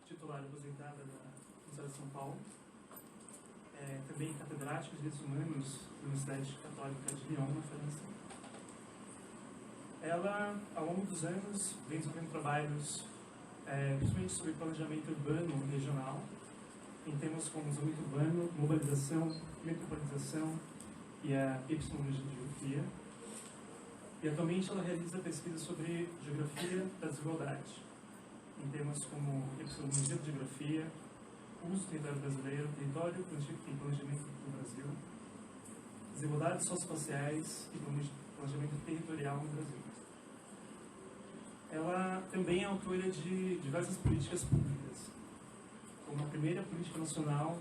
titular aposentada da Universidade de São Paulo, também catedrática de Direitos Humanos da Universidade Católica de Lyon, na França. Ela, ao longo dos anos, vem desenvolvendo trabalhos principalmente sobre planejamento urbano regional, em temas como desenvolvimento urbano, mobilização, metropolização e a epistemologia. E atualmente ela realiza pesquisa sobre geografia da desigualdade, em temas como epistemologia da geografia, uso do território brasileiro, território e planejamento do Brasil, desigualdades socioespaciais e planejamento territorial no Brasil. Ela também é autora de diversas políticas públicas, como a primeira política nacional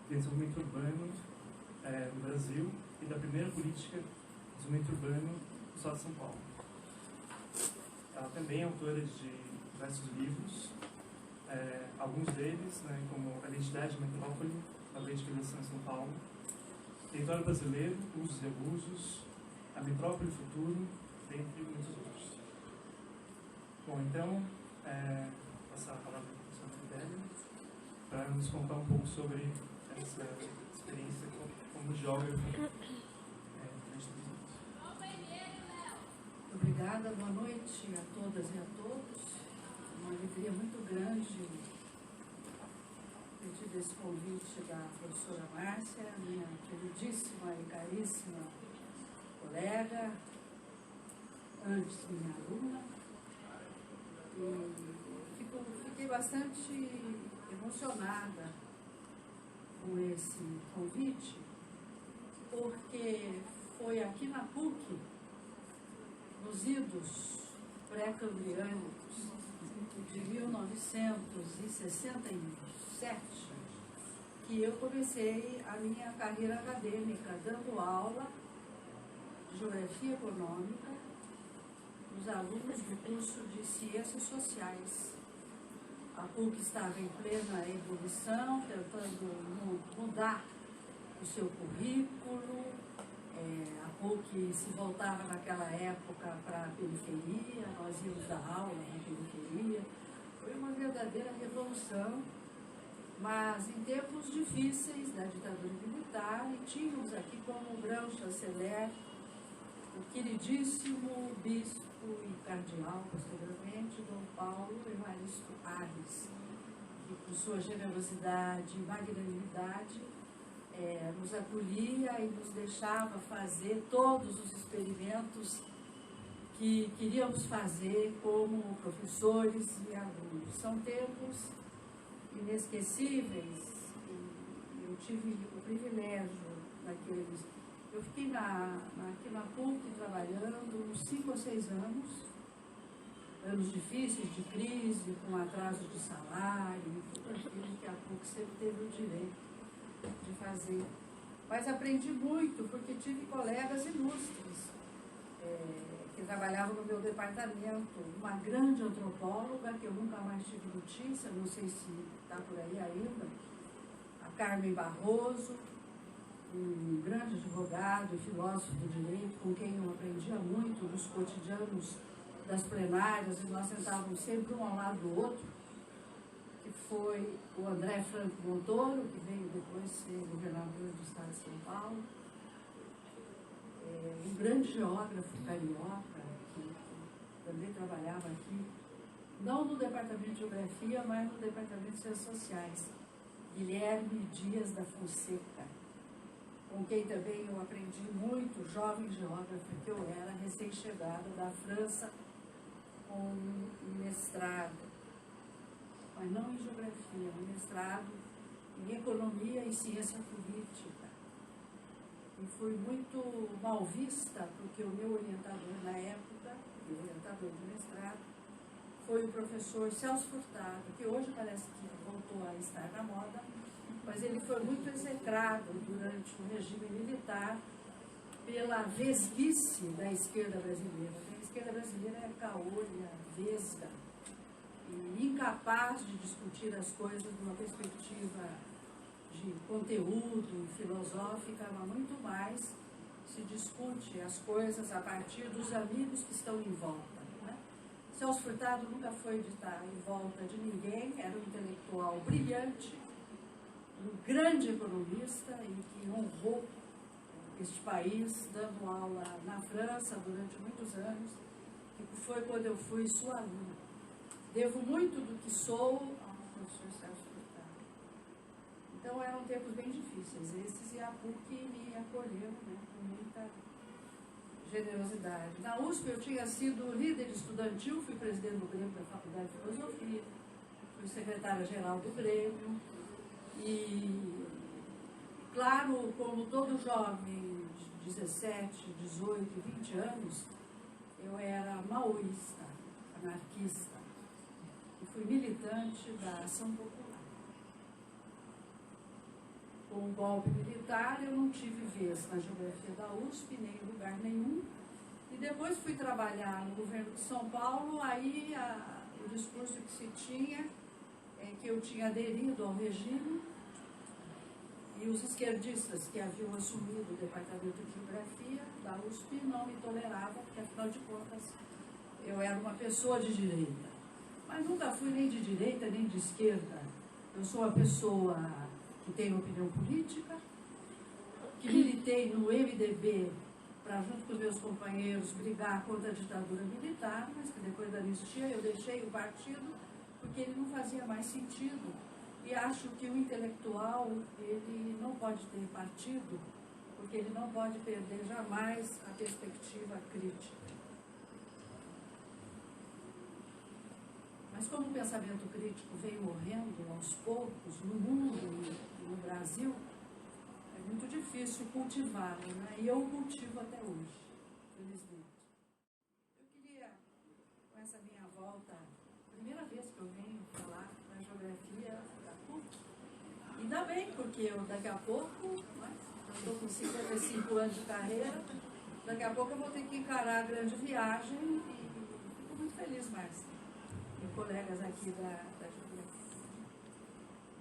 de desenvolvimento urbano no Brasil e da primeira política de desenvolvimento urbano do Estado de São Paulo. Ela também é autora de diversos livros, alguns deles, como A Identidade de Metrópole, A Lei de Criação em São Paulo, Território Brasileiro, Usos e Abusos, A Metrópole e o Futuro, dentre muitos outros. Bom, então, passar a palavra para a professora Maribélia para nos contar um pouco sobre essa experiência como geógrafa. Obrigada, boa noite a todas e a todos. Uma alegria muito grande ter tido esse convite da professora Márcia, minha queridíssima e caríssima colega, antes minha aluna. E fiquei bastante emocionada com esse convite, porque foi aqui na PUC, nos idos pré-cambriânicos de 1967, que eu comecei a minha carreira acadêmica dando aula de Geografia Econômica os alunos do curso de Ciências Sociais. A PUC estava em plena ebulição, tentando mudar o seu currículo. A PUC se voltava naquela época para a periferia, nós íamos dar aula na periferia. Foi uma verdadeira revolução, mas em tempos difíceis da ditadura militar, e tínhamos aqui como grão-chanceler o queridíssimo bispo e cardeal, posteriormente, Dom Paulo Evaristo Arnes, que por sua generosidade e magnanimidade nos acolhia e nos deixava fazer todos os experimentos que queríamos fazer como professores e alunos. São tempos inesquecíveis e eu tive o privilégio daqueles. Eu fiquei aqui na PUC trabalhando uns 5 ou 6 anos difíceis de crise, com atraso de salário e tudo aquilo que a PUC sempre teve o direito de fazer. Mas aprendi muito, porque tive colegas ilustres que trabalhavam no meu departamento. Uma grande antropóloga, que eu nunca mais tive notícia, não sei se está por aí ainda, a Carmen Barroso, um grande advogado e filósofo do direito, com quem eu aprendia muito nos cotidianos das plenárias, e nós sentávamos sempre um ao lado do outro, que foi o André Franco Montoro, que veio depois ser governador do estado de São Paulo, um grande geógrafo carioca, que também trabalhava aqui, não no departamento de geografia, mas no departamento de ciências sociais, Guilherme Dias da Fonseca, com quem também eu aprendi muito, jovem geógrafa que eu era, recém-chegada da França, com um mestrado, mas não em geografia, um mestrado em economia e ciência política. E fui muito mal vista, porque o meu orientador na época, o orientador do mestrado, foi o professor Celso Furtado, que hoje parece que voltou a estar na moda, mas ele foi muito execrado durante o regime militar pela vesguice da esquerda brasileira. A esquerda brasileira é caolha, vesga, e incapaz de discutir as coisas de uma perspectiva de conteúdo filosófica, mas muito mais se discute as coisas a partir dos amigos que estão em volta, né? Celso Furtado nunca foi de estar em volta de ninguém, era um intelectual brilhante, um grande economista e que honrou este país, dando aula na França durante muitos anos, e foi quando eu fui sua aluna. Devo muito do que sou ao professor Celso Furtado. Então eram tempos bem difíceis esses, e a PUC me acolheu, né, com muita generosidade. Na USP eu tinha sido líder estudantil, fui presidente do Grêmio da Faculdade de Filosofia, fui secretária-geral do Grêmio e, claro, como todo jovem de 17, 18, 20 anos, eu era maoísta, anarquista e fui militante da Ação Popular. Com o golpe militar, eu não tive vez na geografia da USP, nem em lugar nenhum. E depois fui trabalhar no governo de São Paulo, aí o discurso que se tinha é que eu tinha aderido ao regime e os esquerdistas que haviam assumido o departamento de geografia da USP não me toleravam, porque afinal de contas eu era uma pessoa de direita. Mas nunca fui nem de direita nem de esquerda. Eu sou uma pessoa que tenho opinião política, que militei no MDB para, junto com os meus companheiros, brigar contra a ditadura militar, mas que depois da anistia eu deixei o partido porque ele não fazia mais sentido. E acho que o intelectual, ele não pode ter partido, porque ele não pode perder jamais a perspectiva crítica. Mas como o pensamento crítico vem morrendo aos poucos no mundo e no Brasil, é muito difícil cultivá-lo, né? E eu cultivo até hoje, felizmente. Eu queria, com essa minha volta, primeira vez que eu venho falar na geografia da PUC, ainda bem, porque eu daqui a pouco, né, eu estou com 55 anos de carreira, daqui a pouco eu vou ter que encarar a grande viagem e fico muito feliz, Márcia. E colegas aqui da geografia.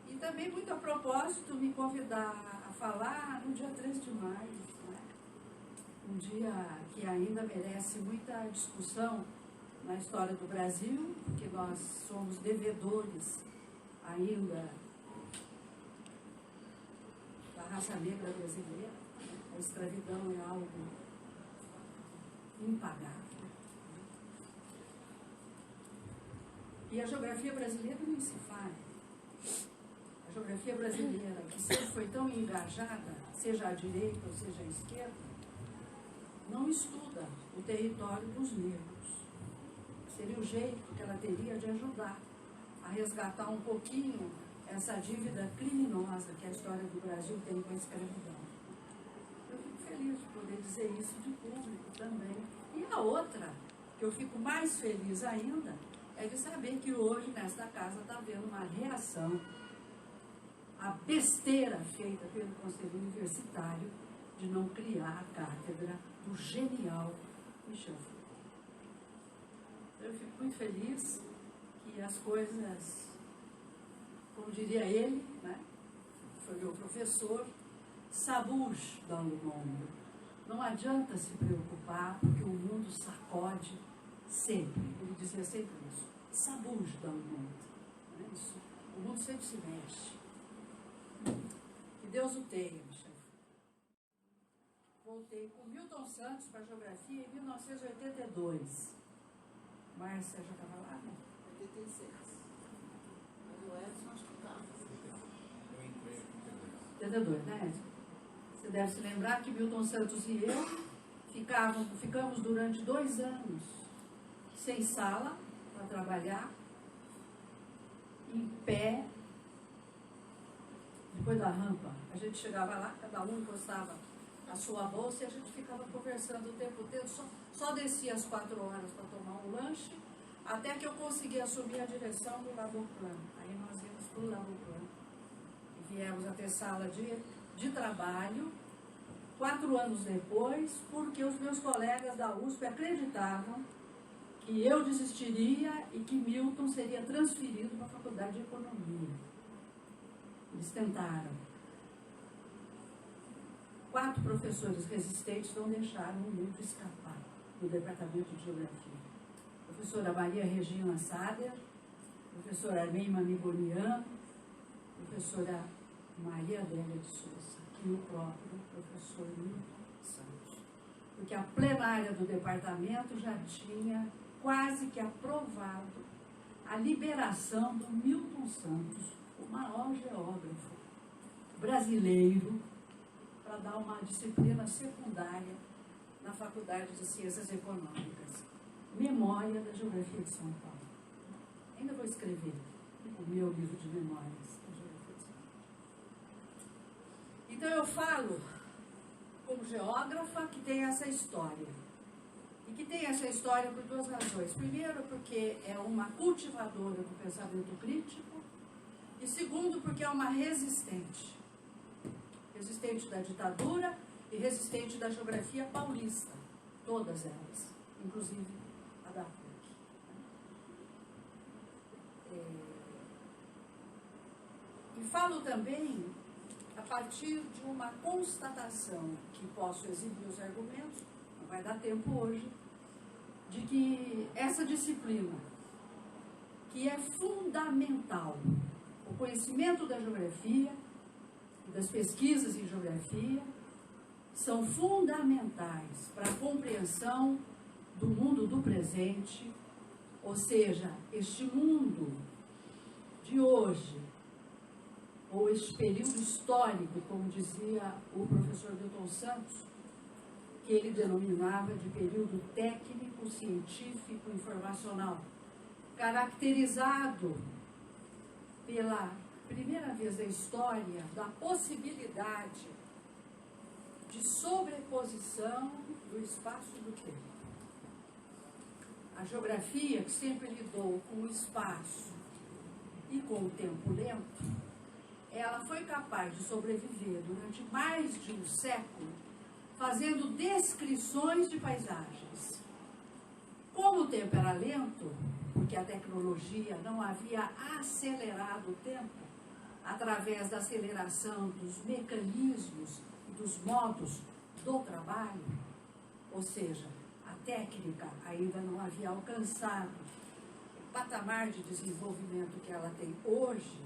E também, muito a propósito, me convidar a falar no dia 3 de maio, né? Um dia que ainda merece muita discussão na história do Brasil, porque nós somos devedores ainda da raça negra brasileira. A escravidão é algo impagável. E a geografia brasileira nem se fala. A geografia brasileira, que sempre foi tão engajada, seja à direita ou seja à esquerda, não estuda o território dos negros. Seria o jeito que ela teria de ajudar a resgatar um pouquinho essa dívida criminosa que a história do Brasil tem com a escravidão. Eu fico feliz de poder dizer isso de público também. E a outra, que eu fico mais feliz ainda, é de saber que hoje, nesta casa, está havendo uma reação à besteira feita pelo Conselho Universitário de não criar a cátedra do genial Michel Foucault. Eu fico muito feliz que as coisas, como diria ele, né, foi meu professor, ça bouge dans le monde. Não adianta se preocupar, porque o mundo sacode sempre. Ele dizia sempre isso. Ça bouge dans le monde. Não é isso? O mundo sempre se mexe. Que Deus o tenha, Michel. Voltei com Milton Santos para a geografia em 1982. Márcia já estava lá, né? 86. Mas o Edson acho que estava. Eu entrei em 82, né, Edson? Você deve se lembrar que Milton Santos e eu ficamos durante 2 anos sem sala para trabalhar, em pé, depois da rampa. A gente chegava lá, cada um encostava a sua bolsa e a gente ficava conversando o tempo todo, só descia às 4 horas para tomar um lanche, até que eu consegui assumir a direção do Laboplan. Aí nós íamos para o Laboplan e viemos a ter sala de trabalho 4 anos depois, porque os meus colegas da USP acreditavam que eu desistiria e que Milton seria transferido para a Faculdade de Economia. Eles tentaram. 4 professores resistentes não deixaram o Milton escapar do Departamento de Geografia. Eu professora Maria Regina Sader, professora Armin Mamigonian, professora Maria Adélia de Souza e o próprio professor Milton Santos. Porque a plenária do departamento já tinha quase que aprovado a liberação do Milton Santos, o maior geógrafo brasileiro, para dar uma disciplina secundária na Faculdade de Ciências Econômicas. Memória da Geografia de São Paulo. Ainda vou escrever o meu livro de memórias da Geografia de São Paulo. Então eu falo como geógrafa que tem essa história. E que tem essa história por duas razões. Primeiro, porque é uma cultivadora do pensamento crítico. E segundo, porque é uma resistente. Resistente da ditadura e resistente da geografia paulista. Todas elas, inclusive a da PUC. E falo também a partir de uma constatação que posso exibir os argumentos, não vai dar tempo hoje, de que essa disciplina, que é fundamental, o conhecimento da geografia e das pesquisas em geografia, são fundamentais para a compreensão do mundo do presente, ou seja, este mundo de hoje, ou este período histórico, como dizia o professor Milton Santos, que ele denominava de período técnico, científico, informacional, caracterizado pela primeira vez da história da possibilidade de sobreposição do espaço e do tempo. A geografia, que sempre lidou com o espaço e com o tempo lento, ela foi capaz de sobreviver durante mais de um século fazendo descrições de paisagens. Como o tempo era lento, porque a tecnologia não havia acelerado o tempo através da aceleração dos mecanismos e dos modos do trabalho, ou seja, a técnica ainda não havia alcançado o patamar de desenvolvimento que ela tem hoje,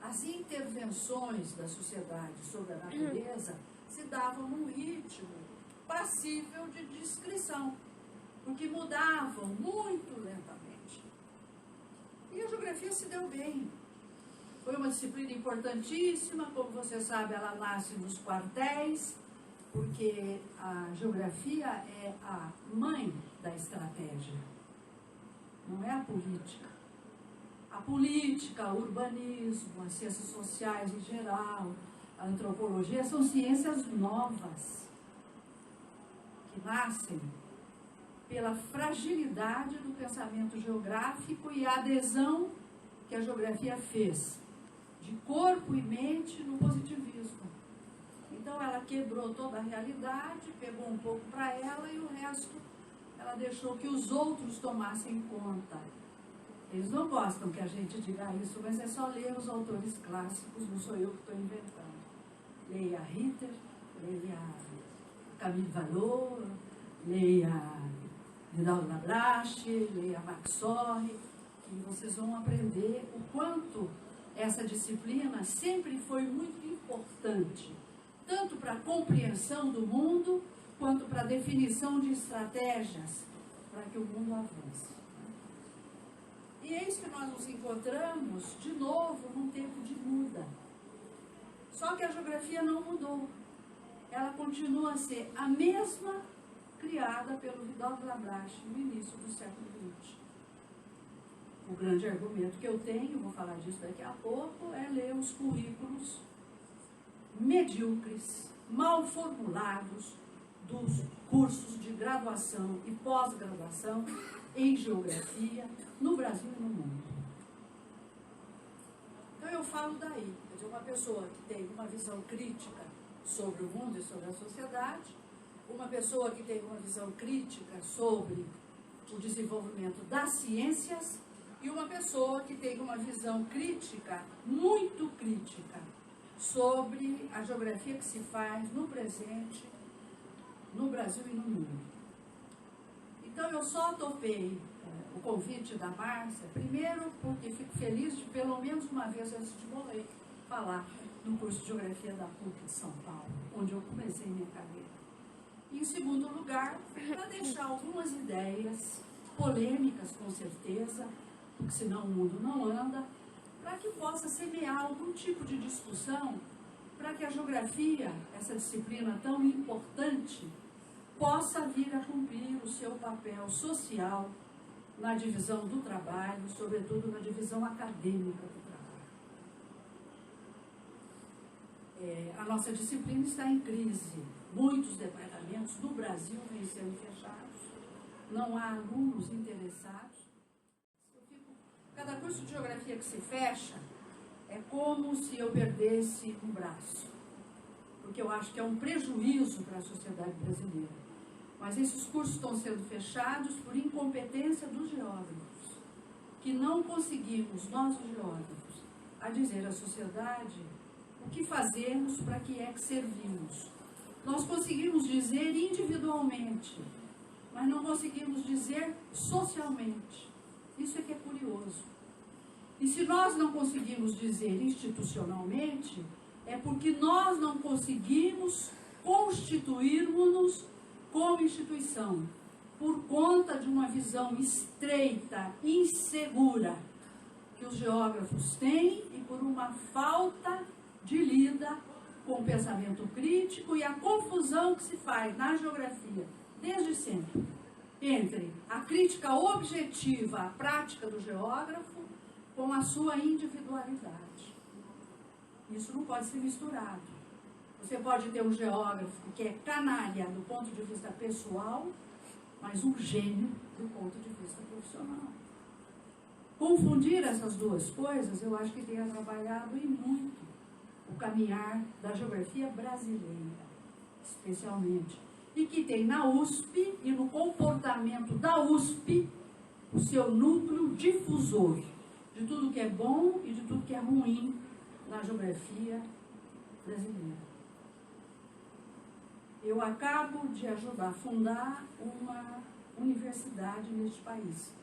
as intervenções da sociedade sobre a natureza se davam num ritmo passível de descrição, porque mudavam muito lentamente. E a geografia se deu bem. Foi uma disciplina importantíssima, como você sabe, ela nasce nos quartéis, porque a geografia é a mãe da estratégia, não é a política. A política, o urbanismo, as ciências sociais em geral, a antropologia, são ciências novas, que nascem pela fragilidade do pensamento geográfico e a adesão que a geografia fez de corpo e mente no positivismo. Então ela quebrou toda a realidade, pegou um pouco para ela e o resto ela deixou que os outros tomassem conta. Eles não gostam que a gente diga isso, mas é só ler os autores clássicos, não sou eu que estou inventando. Leia Ritter, leia Camille Vallot, leia Vidal Lablache, leia Max Sorre, e vocês vão aprender o quanto essa disciplina sempre foi muito importante, tanto para a compreensão do mundo, quanto para a definição de estratégias para que o mundo avance. E eis que nós nos encontramos de novo num tempo de muda. Só que a geografia não mudou. Ela continua a ser a mesma criada pelo Vidal Lablache no início do século XX. O grande argumento que eu tenho, vou falar disso daqui a pouco, é ler os currículos medíocres, mal formulados dos cursos de graduação e pós-graduação em geografia no Brasil e no mundo. Então eu falo daí, quer dizer, uma pessoa que tem uma visão crítica sobre o mundo e sobre a sociedade, uma pessoa que tem uma visão crítica sobre o desenvolvimento das ciências e uma pessoa que tem uma visão crítica, muito crítica, sobre a geografia que se faz no presente, no Brasil e no mundo. Então, eu só topei o convite da Márcia, primeiro porque fico feliz de, pelo menos uma vez antes de morrer, falar no curso de Geografia da PUC de São Paulo, onde eu comecei minha carreira. E, em segundo lugar, para deixar algumas ideias polêmicas, com certeza, porque senão o mundo não anda, para que possa semear algum tipo de discussão, para que a geografia, essa disciplina tão importante, possa vir a cumprir o seu papel social na divisão do trabalho, sobretudo na divisão acadêmica do trabalho. A nossa disciplina está em crise. Muitos departamentos do Brasil vêm sendo fechados, não há alunos interessados. Cada curso de geografia que se fecha é como se eu perdesse um braço, porque eu acho que é um prejuízo para a sociedade brasileira. Mas esses cursos estão sendo fechados por incompetência dos geógrafos, que não conseguimos, nós os geógrafos, a dizer à sociedade o que fazemos, para que é que servimos. Nós conseguimos dizer individualmente, mas não conseguimos dizer socialmente. Isso é que é curioso. E se nós não conseguimos dizer institucionalmente, é porque nós não conseguimos constituirmos-nos como instituição, por conta de uma visão estreita, insegura, que os geógrafos têm e por uma falta de lida com o pensamento crítico e a confusão que se faz na geografia, desde sempre, entre a crítica objetiva à prática do geógrafo com a sua individualidade. Isso não pode ser misturado. Você pode ter um geógrafo que é canalha do ponto de vista pessoal, mas um gênio do ponto de vista profissional. Confundir essas duas coisas, eu acho que tem atrapalhado e muito o caminhar da geografia brasileira, especialmente. E que tem na USP e no comportamento da USP o seu núcleo difusor de tudo que é bom e de tudo que é ruim na geografia brasileira. Eu acabo de ajudar a fundar uma universidade neste país.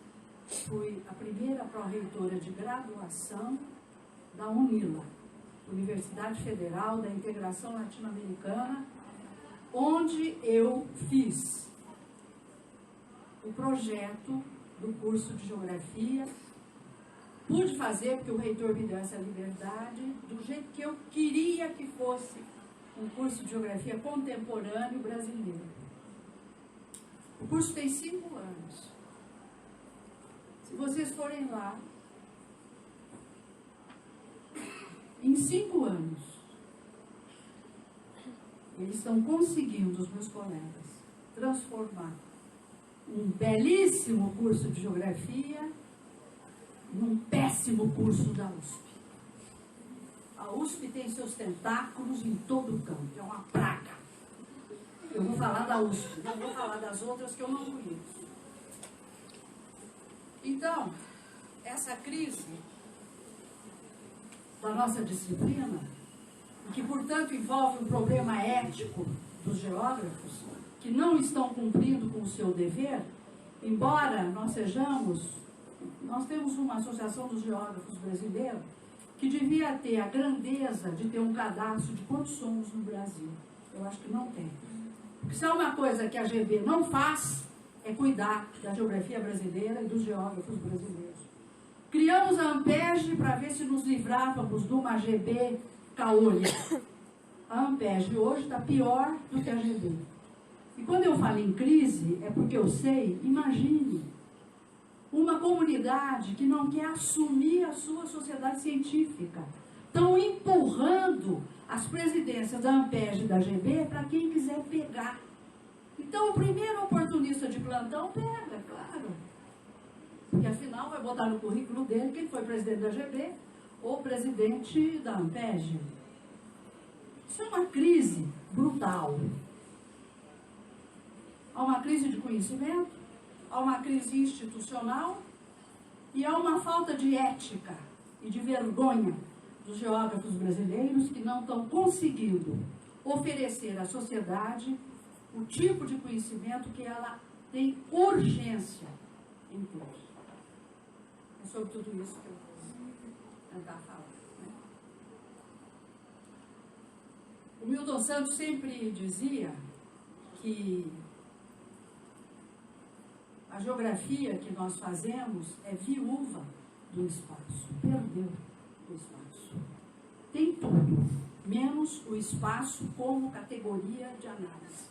Fui a primeira pró-reitora de graduação da UNILA, Universidade Federal da Integração Latino-Americana, onde eu fiz o projeto do curso de Geografia. Pude fazer, porque o reitor me deu essa liberdade, do jeito que eu queria que fosse um curso de Geografia contemporâneo brasileiro. O curso tem 5 anos. Se vocês forem lá, em 5 anos, eles estão conseguindo, os meus colegas, transformar um belíssimo curso de Geografia num péssimo curso da USP. A USP tem seus tentáculos em todo o campo, é uma praga. Eu vou falar da USP, não vou falar das outras que eu não conheço. Então, essa crise da nossa disciplina, que portanto envolve um problema ético dos geógrafos, que não estão cumprindo com o seu dever, embora nós temos uma associação dos geógrafos brasileiros que devia ter a grandeza de ter um cadastro de quantos somos no Brasil. Eu acho que não tem. Porque se é uma coisa que a GB não faz, é cuidar da geografia brasileira e dos geógrafos brasileiros. Criamos a Ampeg para ver se nos livrávamos de uma GB caolha. A Ampeg hoje está pior do que a GB. E quando eu falo em crise, é porque eu sei, imagine, uma comunidade que não quer assumir a sua sociedade científica. Estão empurrando as presidências da Ampeg e da GB para quem quiser pegar. Então, o primeiro oportunista de plantão pega, claro. Porque, afinal, vai botar no currículo dele que ele foi presidente da GB ou presidente da Ampeg. Isso é uma crise brutal. Há uma crise de conhecimento, há uma crise institucional e há uma falta de ética e de vergonha dos geógrafos brasileiros que não estão conseguindo oferecer à sociedade o tipo de conhecimento que ela tem urgência em ter. É sobre tudo isso que eu vou tentar falar. Né? O Milton Santos sempre dizia que a geografia que nós fazemos é viúva do espaço, perdeu o espaço. Tem tudo, menos o espaço como categoria de análise.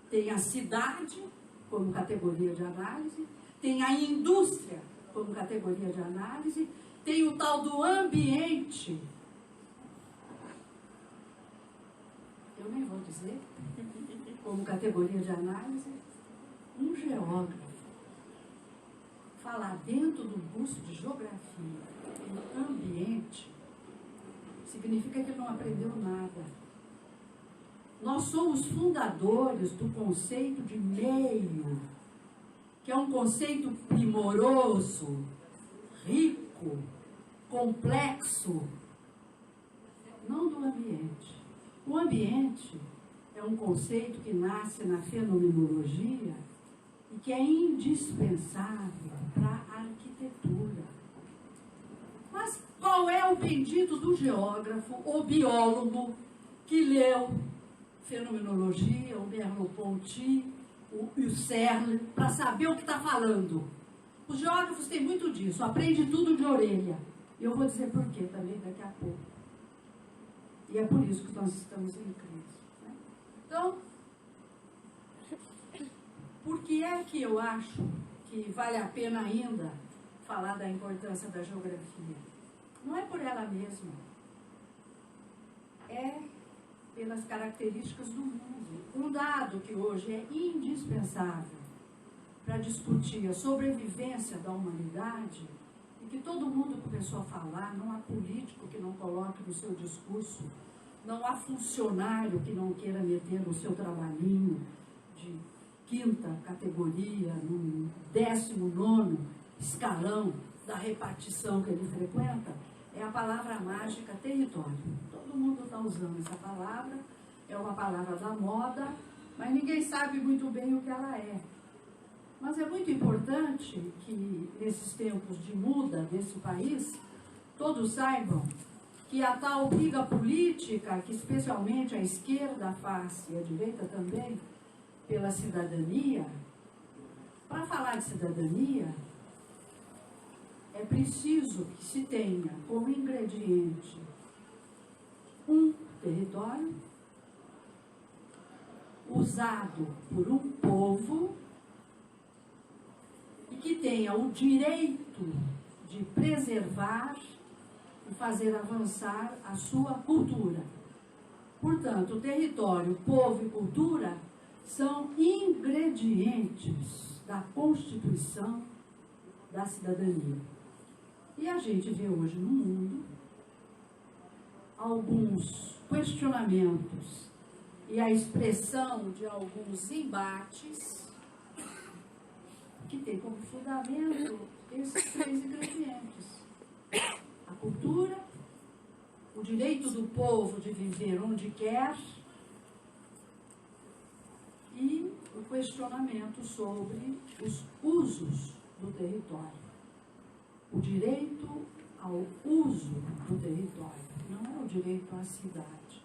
Tem a cidade como categoria de análise, tem a indústria como categoria de análise, tem o tal do ambiente. Eu nem vou dizer, como categoria de análise. Um geógrafo falar dentro do curso de geografia em ambiente significa que ele não aprendeu nada. Nós somos fundadores do conceito de meio, que é um conceito primoroso, rico, complexo, não do ambiente. O ambiente é um conceito que nasce na fenomenologia e que é indispensável para a arquitetura. Mas qual é o pedido do geógrafo ou biólogo que leu fenomenologia, o Merleau-Ponty, o Husserl, para saber o que está falando? Os geógrafos têm muito disso, aprende tudo de orelha. E eu vou dizer por quê também daqui a pouco. E é por isso que nós estamos em crise. Né? Então, por que é que eu acho que vale a pena ainda falar da importância da geografia? Não é por ela mesma. É pelas características do mundo. Um dado que hoje é indispensável para discutir a sobrevivência da humanidade e que todo mundo começou a falar, não há político que não coloque no seu discurso, não há funcionário que não queira meter no seu trabalhinho de quinta categoria, no 19º escalão da repartição que ele frequenta, é a palavra mágica território. Todo mundo está usando essa palavra, é uma palavra da moda, mas ninguém sabe muito bem o que ela é. Mas é muito importante que, nesses tempos de muda desse país, todos saibam que a tal briga política, que especialmente a esquerda faz, e a direita também, pela cidadania, para falar de cidadania, é preciso que se tenha como ingrediente um território usado por um povo e que tenha o direito de preservar e fazer avançar a sua cultura. Portanto, o território, povo e cultura são ingredientes da constituição da cidadania. E a gente vê hoje no mundo alguns questionamentos e a expressão de alguns embates que tem como fundamento esses 3 ingredientes: a cultura, o direito do povo de viver onde quer e o questionamento sobre os usos do território. O direito ao uso do território, não é o direito à cidade.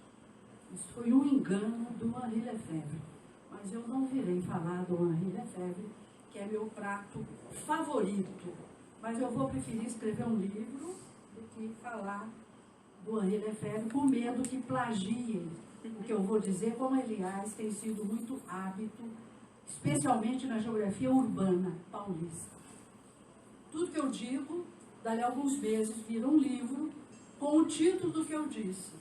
Isso foi um engano do Henri Lefebvre, mas eu não virei falar do Henri Lefebvre, que é meu prato favorito, mas eu vou preferir escrever um livro do que falar do Henri Lefebvre, com medo que plagiem o que eu vou dizer, como aliás tem sido muito hábito, especialmente na geografia urbana paulista. Tudo que eu digo, dali a alguns meses, vira um livro com o título do que eu disse.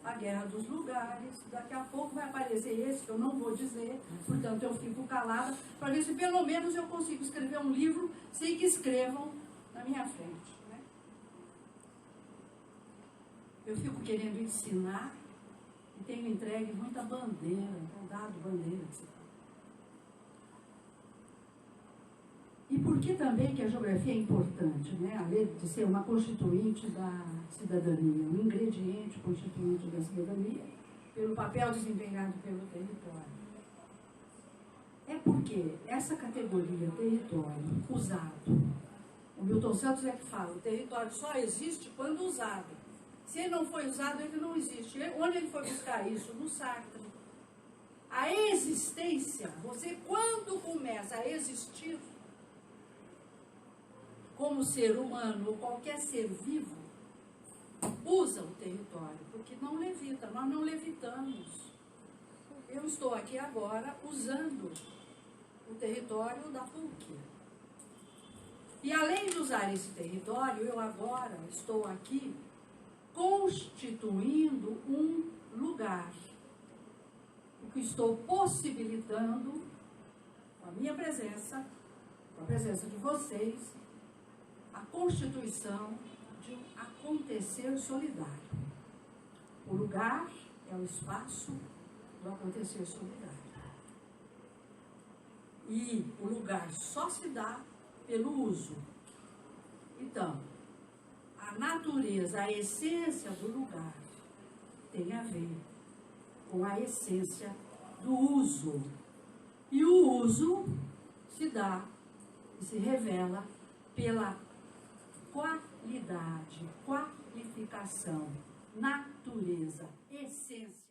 A Guerra dos Lugares. Daqui a pouco vai aparecer esse que eu não vou dizer, portanto eu fico calada, para ver se pelo menos eu consigo escrever um livro sem que escrevam na minha frente. Né? Eu fico querendo ensinar e tenho entregue muita bandeira, tenho dado bandeira. E por que também que a geografia é importante, né? Além de ser uma constituinte da cidadania, um ingrediente constituinte da cidadania, pelo papel desempenhado pelo território. É porque essa categoria território usado, o Milton Santos é que fala, o território só existe quando usado. Se ele não foi usado, ele não existe. Onde ele foi buscar isso? No Sartre. A existência, você quando começa a existir como ser humano ou qualquer ser vivo, usa o território, porque não levita, nós não levitamos. Eu estou aqui agora usando o território da PUC. E além de usar esse território, eu agora estou aqui constituindo um lugar. O que estou possibilitando, com a minha presença, com a presença de vocês, a constituição de um acontecer solidário. O lugar é o espaço do acontecer solidário. E o lugar só se dá pelo uso. Então, a natureza, a essência do lugar tem a ver com a essência do uso. E o uso se dá e se revela pela qualidade, qualificação, natureza, essência.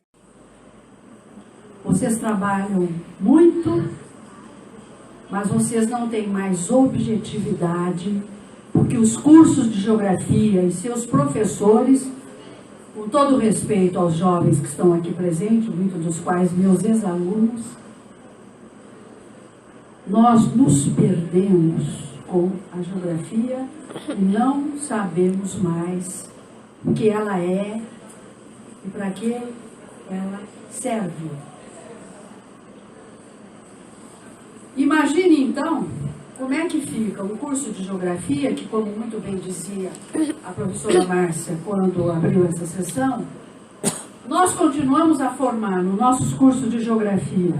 Vocês trabalham muito, mas vocês não têm mais objetividade, porque os cursos de geografia e seus professores, com todo respeito aos jovens que estão aqui presentes, muitos dos quais meus ex-alunos, nós nos perdemos com a geografia e não sabemos mais o que ela é e para que ela serve. Imagine então como é que fica o curso de geografia, que, como muito bem dizia a professora Márcia quando abriu essa sessão, nós continuamos a formar nos nossos cursos de geografia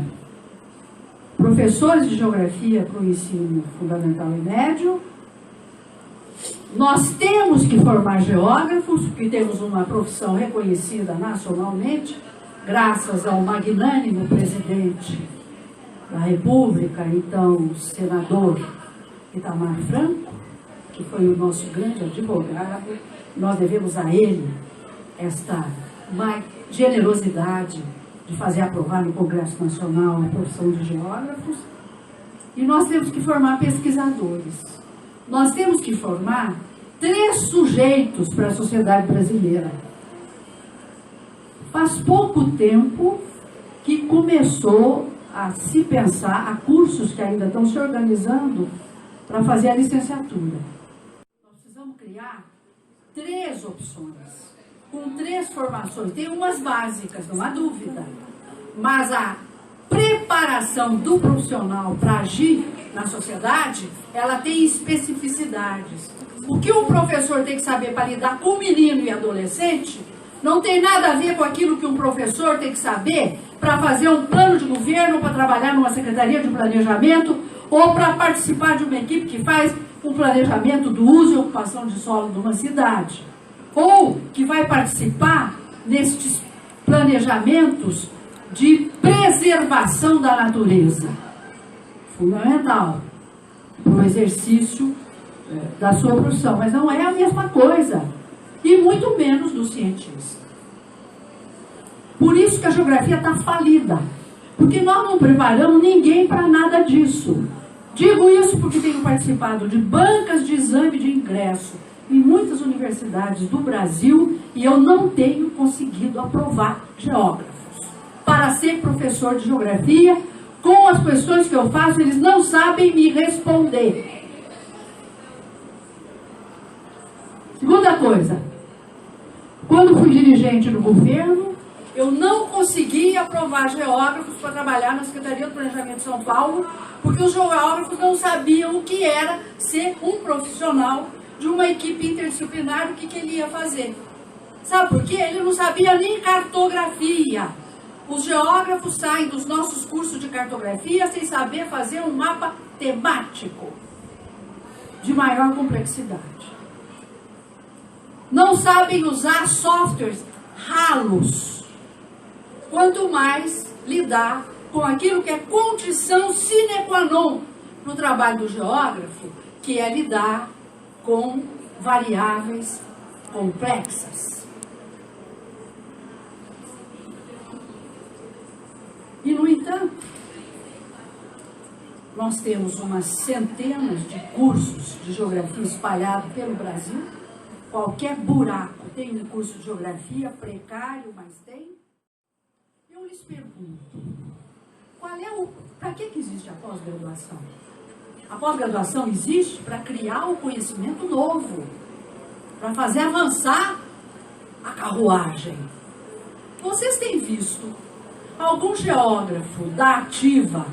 professores de geografia para o ensino fundamental e médio. Nós temos que formar geógrafos, porque temos uma profissão reconhecida nacionalmente, graças ao magnânimo presidente da República, então senador Itamar Franco, que foi o nosso grande advogado. Nós devemos a ele esta generosidade de fazer aprovar no Congresso Nacional a profissão de geógrafos. E nós temos que formar pesquisadores. Nós temos que formar 3 sujeitos para a sociedade brasileira. Faz pouco tempo que começou a se pensar, há cursos que ainda estão se organizando para fazer a licenciatura. Nós precisamos criar 3 opções, com 3 formações. Tem umas básicas, não há dúvida, mas a preparação do profissional para agir na sociedade, ela tem especificidades. O que um professor tem que saber para lidar com menino e adolescente não tem nada a ver com aquilo que um professor tem que saber para fazer um plano de governo, para trabalhar numa secretaria de planejamento ou para participar de uma equipe que faz o planejamento do uso e ocupação de solo de uma cidade. Ou que vai participar nestes planejamentos de preservação da natureza. Fundamental para o exercício da sua profissão, mas não é a mesma coisa, e muito menos do cientista. Por isso que a geografia está falida, porque nós não preparamos ninguém para nada disso. Digo isso porque tenho participado de bancas de exame de ingresso em muitas universidades do Brasil e eu não tenho conseguido aprovar geógrafos para ser professor de geografia. Com as questões que eu faço, eles não sabem me responder. Segunda coisa, quando fui dirigente do governo, eu não consegui aprovar geógrafos para trabalhar na Secretaria do Planejamento de São Paulo, porque os geógrafos não sabiam o que era ser um profissional de uma equipe interdisciplinar, o que ele ia fazer. Sabe por quê? Ele não sabia nem cartografia. Os geógrafos saem dos nossos cursos de cartografia sem saber fazer um mapa temático de maior complexidade. Não sabem usar softwares ralos, quanto mais lidar com aquilo que é condição sine qua non no trabalho do geógrafo, que é lidar com variáveis complexas. E, no entanto, nós temos umas centenas de cursos de geografia espalhados pelo Brasil. Qualquer buraco tem um curso de geografia, precário, mas tem. Eu lhes pergunto, para que existe a pós-graduação? A pós-graduação existe para criar o conhecimento novo, para fazer avançar a carruagem. Vocês têm visto algum geógrafo da ativa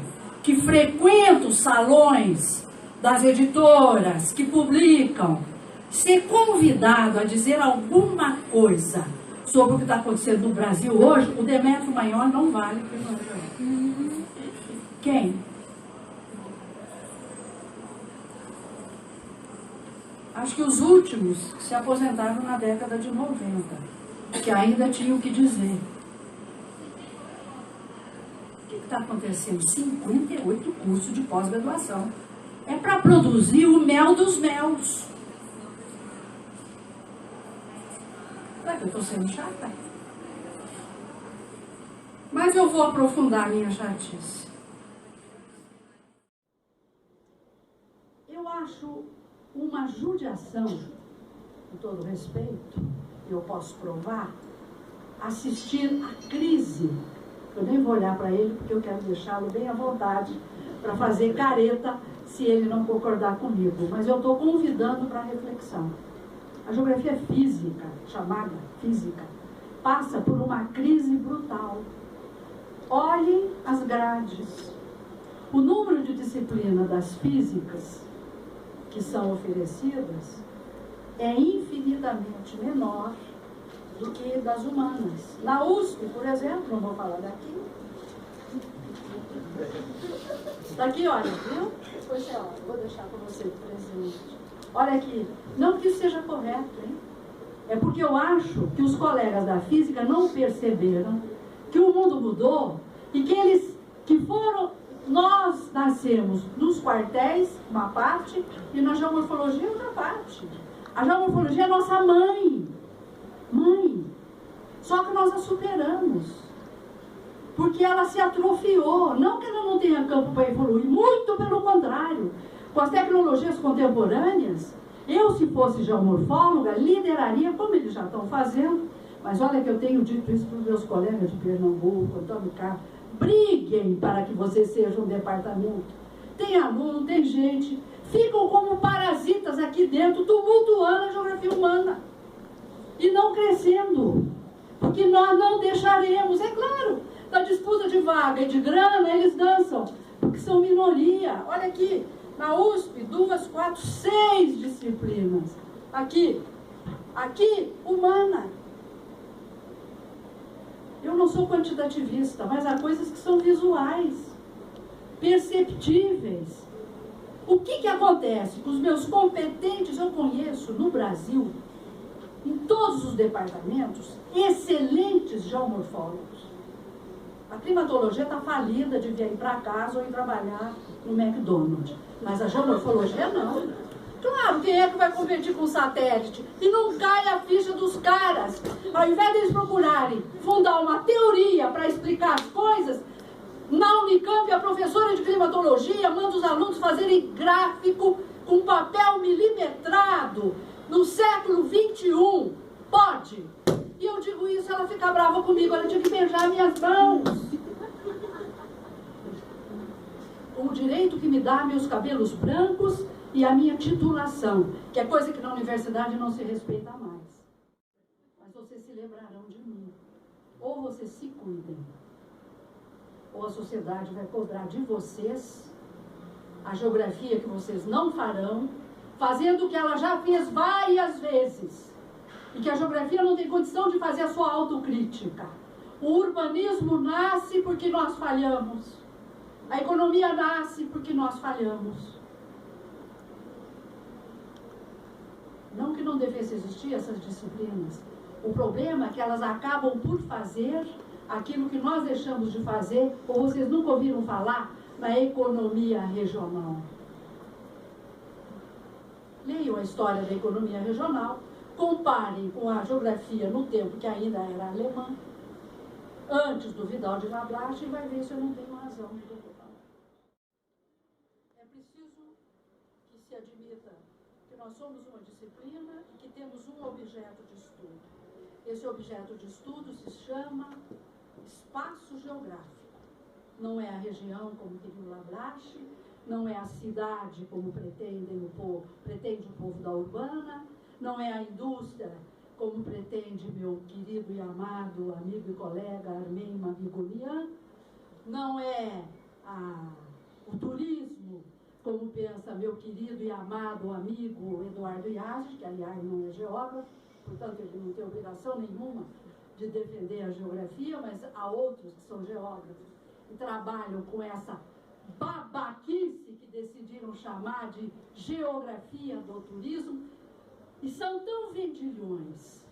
que frequenta os salões das editoras que publicam ser convidado a dizer alguma coisa sobre o que está acontecendo no Brasil hoje? O Demétrio Magnoli não vale. Quem? Acho que os últimos se aposentaram na década de 90, que ainda tinham o que dizer. O que está acontecendo? 58 cursos de pós-graduação. É para produzir o mel dos melos. Será que eu estou sendo chata? Mas eu vou aprofundar a minha chatice. Eu acho uma judiação, com todo respeito, eu posso provar, assistir à crise. Eu nem vou olhar para ele, porque eu quero deixá-lo bem à vontade para fazer careta se ele não concordar comigo. Mas eu estou convidando para a reflexão. A geografia física, chamada física, passa por uma crise brutal. Olhem as grades. O número de disciplina das físicas que são oferecidas é infinitamente menor do que das humanas. Na USP, por exemplo, não vou falar daqui. Daqui, olha, viu? Pois é, vou deixar para você presente. Olha aqui, não que isso seja correto, hein? É porque eu acho que os colegas da física não perceberam que o mundo mudou e que eles que foram... Nós nascemos nos quartéis, uma parte, e na geomorfologia, outra parte. A geomorfologia é nossa mãe. Mãe. Só que nós a superamos. Porque ela se atrofiou. Não que ela não tenha campo para evoluir, muito pelo contrário. Com as tecnologias contemporâneas, eu, se fosse geomorfóloga, lideraria, como eles já estão fazendo. Mas olha que eu tenho dito isso para os meus colegas de Pernambuco, Antônio Carlos. Briguem para que vocês sejam um departamento. Tem aluno, tem gente. Ficam como parasitas aqui dentro, tumultuando a geografia humana. E não crescendo. Porque nós não deixaremos. É claro, na disputa de vaga e de grana, eles dançam. Porque são minoria. Olha aqui, na USP, 2, 4, 6 disciplinas. Aqui, humana. Eu não sou quantitativista, mas há coisas que são visuais, perceptíveis. O que acontece com os meus competentes? Eu conheço no Brasil, em todos os departamentos, excelentes geomorfólogos. A climatologia está falida, devia ir para casa ou ir trabalhar no McDonald's. Mas a geomorfologia não. Claro, quem é que vai competir com satélite? E não cai a ficha dos caras. Ao invés de eles procurarem fundar uma teoria para explicar as coisas, na Unicamp, a professora de climatologia manda os alunos fazerem gráfico com papel milimetrado no século XXI. Pode? E eu digo isso, ela fica brava comigo, ela tinha que beijar minhas mãos. O direito que me dá meus cabelos brancos e a minha titulação, que é coisa que na universidade não se respeita mais. Mas vocês se lembrarão de mim. Ou vocês se cuidem, ou a sociedade vai cobrar de vocês a geografia que vocês não farão, fazendo o que ela já fez várias vezes. E que a geografia não tem condição de fazer a sua autocrítica. O urbanismo nasce porque nós falhamos. A economia nasce porque nós falhamos. Não que não devesse existir essas disciplinas. O problema é que elas acabam por fazer aquilo que nós deixamos de fazer, ou vocês nunca ouviram falar na economia regional? Leiam a história da economia regional, comparem com a geografia no tempo que ainda era alemã, antes do Vidal de Lablache, e vai ver se eu não tenho razão no que eu estou falando. É preciso que se admita que nós somos uma disciplina e que temos um objeto de estudo. Esse objeto de estudo se chama espaço geográfico. Não é a região, como queria o Lablache, não é a cidade, como pretende o povo da Urbana, não é a indústria, como pretende meu querido e amado amigo e colega Armin Mamigonian, não é o turismo, como pensa meu querido e amado amigo Eduardo Iazzi, que aliás não é geógrafo, portanto ele não tem obrigação nenhuma de defender a geografia, mas há outros que são geógrafos e trabalham com essa babaquice que decidiram chamar de geografia do turismo, e são tão vendilhões,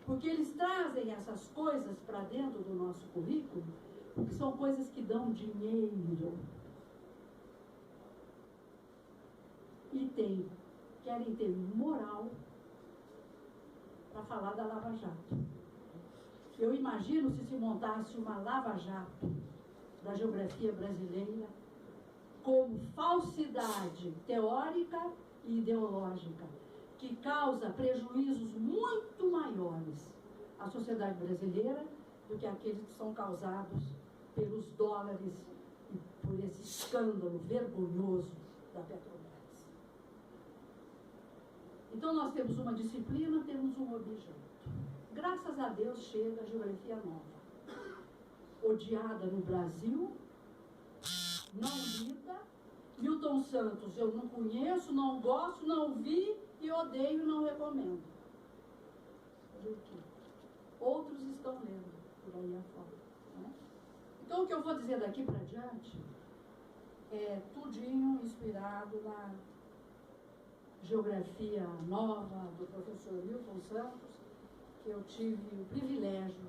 porque eles trazem essas coisas para dentro do nosso currículo, porque são coisas que dão dinheiro. E querem ter moral para falar da Lava Jato. Eu imagino se montasse uma Lava Jato da geografia brasileira como falsidade teórica e ideológica, que causa prejuízos muito maiores à sociedade brasileira do que aqueles que são causados pelos dólares e por esse escândalo vergonhoso da Petrobras. Então nós temos uma disciplina, temos um objeto. Graças a Deus chega a geografia nova. Odiada no Brasil, não lida. Milton Santos eu não conheço, não gosto, não vi e odeio e não recomendo. Outros estão lendo por aí afora. Né? Então o que eu vou dizer daqui para diante é tudinho inspirado na geografia nova do professor Milton Santos, que eu tive o privilégio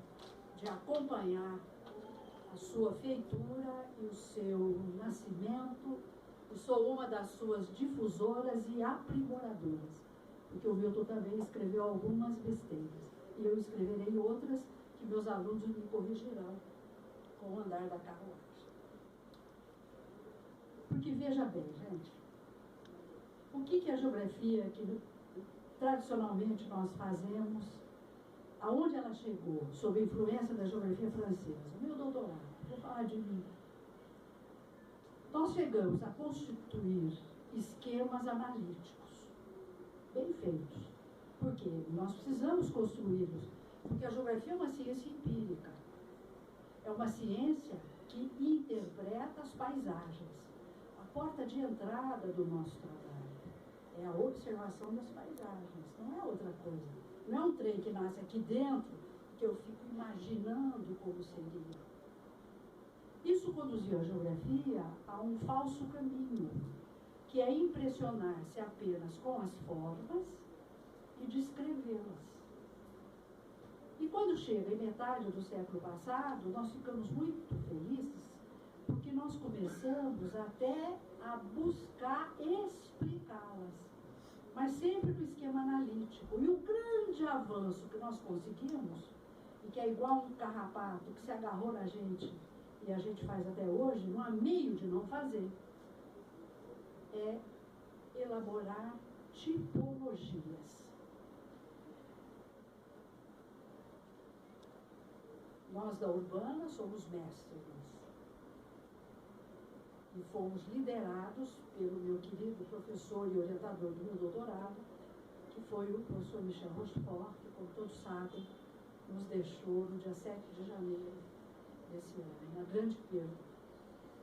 de acompanhar a sua feitura e o seu nascimento, e sou uma das suas difusoras e aprimoradoras, porque o Milton também escreveu algumas besteiras, e eu escreverei outras que meus alunos me corrigirão com o andar da carruagem. Porque veja bem, gente, o que é a geografia que tradicionalmente nós fazemos, aonde ela chegou, sob a influência da geografia francesa? Meu doutorado, vou falar de mim. Nós chegamos a constituir esquemas analíticos, bem feitos. Por quê? Nós precisamos construí-los, porque a geografia é uma ciência empírica. É uma ciência que interpreta as paisagens. A porta de entrada do nosso trabalho é a observação das paisagens, não é outra coisa. Não é um trem que nasce aqui dentro, que eu fico imaginando como seria. Isso conduziu a geografia a um falso caminho, que é impressionar-se apenas com as formas e descrevê-las. E quando chega em metade do século passado, nós ficamos muito felizes, porque nós começamos até a buscar explicá-las, mas sempre no esquema analítico. E o grande avanço que nós conseguimos, e que é igual um carrapato que se agarrou na gente, e a gente faz até hoje, não há meio de não fazer, é elaborar tipologias. Nós da Urbana somos mestres nisso. E fomos liderados pelo meu querido professor e orientador do meu doutorado, que foi o professor Michel Rochefort, que, como todos sabem, nos deixou no dia 7 de janeiro desse ano. Uma grande perda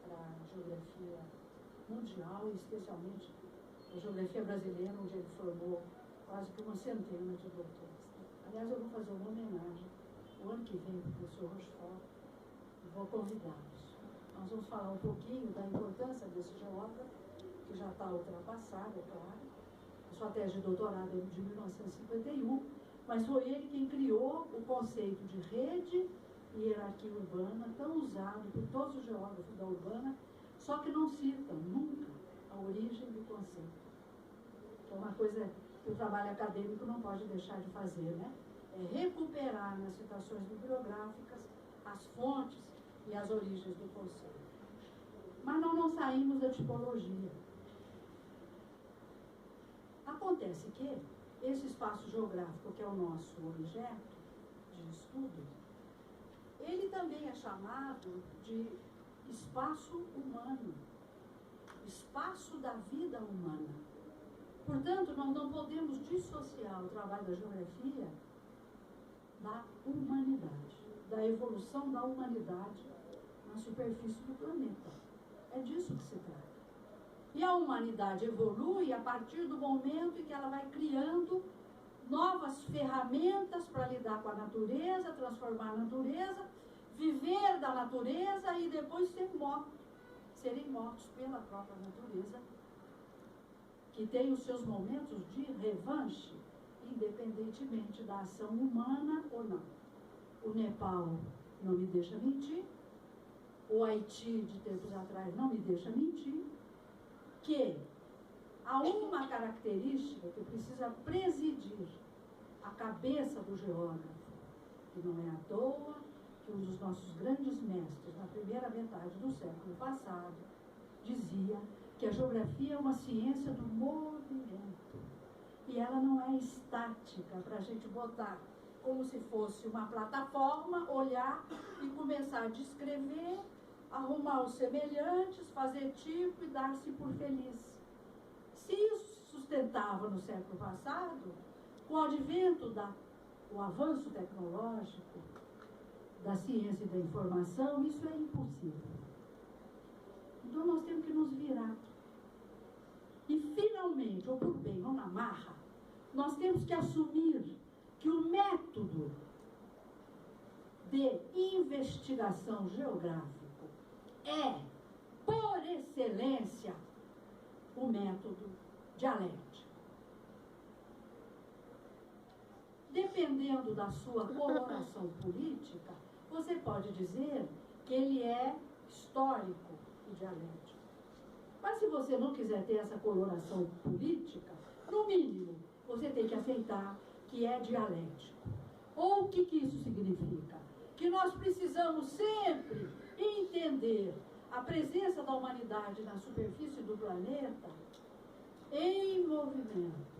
para a geografia mundial, e especialmente a geografia brasileira, onde ele formou quase que uma centena de doutores. Aliás, eu vou fazer uma homenagem o ano que vem para o professor Rochefort e vou convidá-los. Nós vamos falar um pouquinho da importância desse geógrafo, que já está ultrapassado, é claro. A sua tese de doutorado é de 1951, mas foi ele quem criou o conceito de rede e hierarquia urbana, tão usado por todos os geógrafos da urbana, só que não citam nunca a origem do conceito. Que é uma coisa que o trabalho acadêmico não pode deixar de fazer, né? É recuperar nas citações bibliográficas as fontes e as origens do conceito. Mas nós não saímos da tipologia. Acontece que esse espaço geográfico, que é o nosso objeto de estudo, ele também é chamado de espaço humano, espaço da vida humana. Portanto, nós não podemos dissociar o trabalho da geografia da humanidade, da evolução da humanidade na superfície do planeta. É disso que se trata. E a humanidade evolui a partir do momento em que ela vai criando novas ferramentas para lidar com a natureza, transformar a natureza, viver da natureza e depois serem mortos pela própria natureza, que tem os seus momentos de revanche, independentemente da ação humana ou não. O Nepal não me deixa mentir, o Haiti, de tempos atrás, não me deixa mentir, que há uma característica que precisa presidir a cabeça do geógrafo, que não é à toa que um dos nossos grandes mestres, na primeira metade do século passado, dizia que a geografia é uma ciência do movimento. E ela não é estática para a gente botar como se fosse uma plataforma, olhar e começar a descrever, arrumar os semelhantes, fazer tipo e dar-se por feliz. Se isso sustentava no século passado, com o advento do avanço tecnológico, da ciência e da informação, isso é impossível. Então nós temos que nos virar. E finalmente, ou por bem ou na marra, nós temos que assumir que o método de investigação geográfico é, por excelência, o método dialético. Dependendo da sua coloração política, você pode dizer que ele é histórico e dialético. Mas se você não quiser ter essa coloração política, no mínimo, você tem que aceitar que é dialético. Ou o que isso significa? Que nós precisamos sempre entender a presença da humanidade na superfície do planeta em movimento.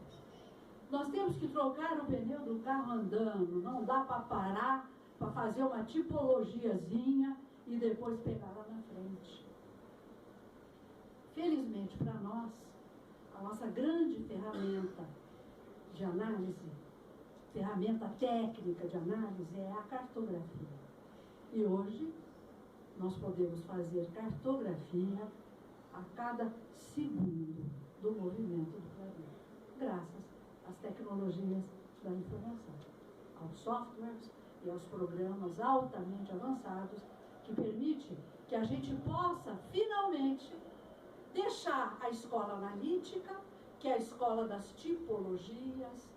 Nós temos que trocar o pneu do carro andando, não dá para parar, para fazer uma tipologiazinha e depois pegar lá na frente. Felizmente para nós, a nossa grande ferramenta de análise, ferramenta técnica de análise é a cartografia. E hoje nós podemos fazer cartografia a cada segundo do movimento do planeta, graças às tecnologias da informação, aos softwares e aos programas altamente avançados que permitem que a gente possa finalmente deixar a escola analítica, que é a escola das tipologias,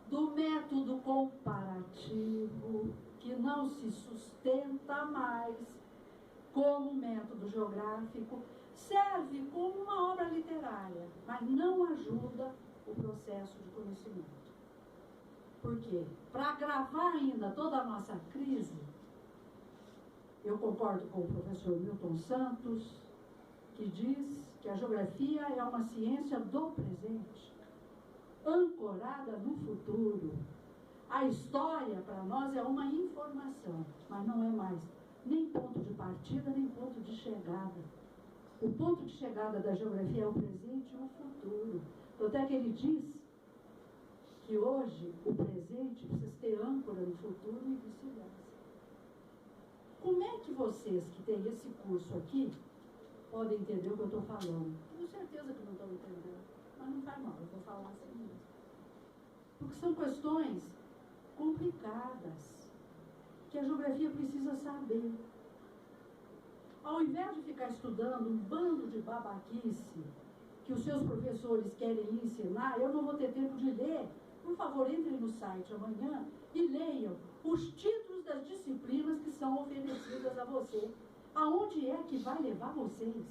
do método comparativo, que não se sustenta mais como método geográfico, serve como uma obra literária, mas não ajuda o processo de conhecimento. Por quê? Para agravar ainda toda a nossa crise, eu concordo com o professor Milton Santos, que diz que a geografia é uma ciência do presente, ancorada no futuro. A história, para nós, é uma informação, mas não é mais nem ponto de partida, nem ponto de chegada. O ponto de chegada da geografia é o presente e o futuro. Tanto é que ele diz que hoje o presente precisa ter âncora no futuro e vice-versa. Como é que vocês que têm esse curso aqui podem entender o que eu estou falando? Tenho certeza que não estão entendendo, mas não faz mal, eu vou falar assim mesmo. Porque são questões complicadas que a geografia precisa saber. Ao invés de ficar estudando um bando de babaquice que os seus professores querem ensinar, eu não vou ter tempo de ler. Por favor, entrem no site amanhã e leiam os títulos tantas disciplinas que são oferecidas a você. Aonde é que vai levar vocês?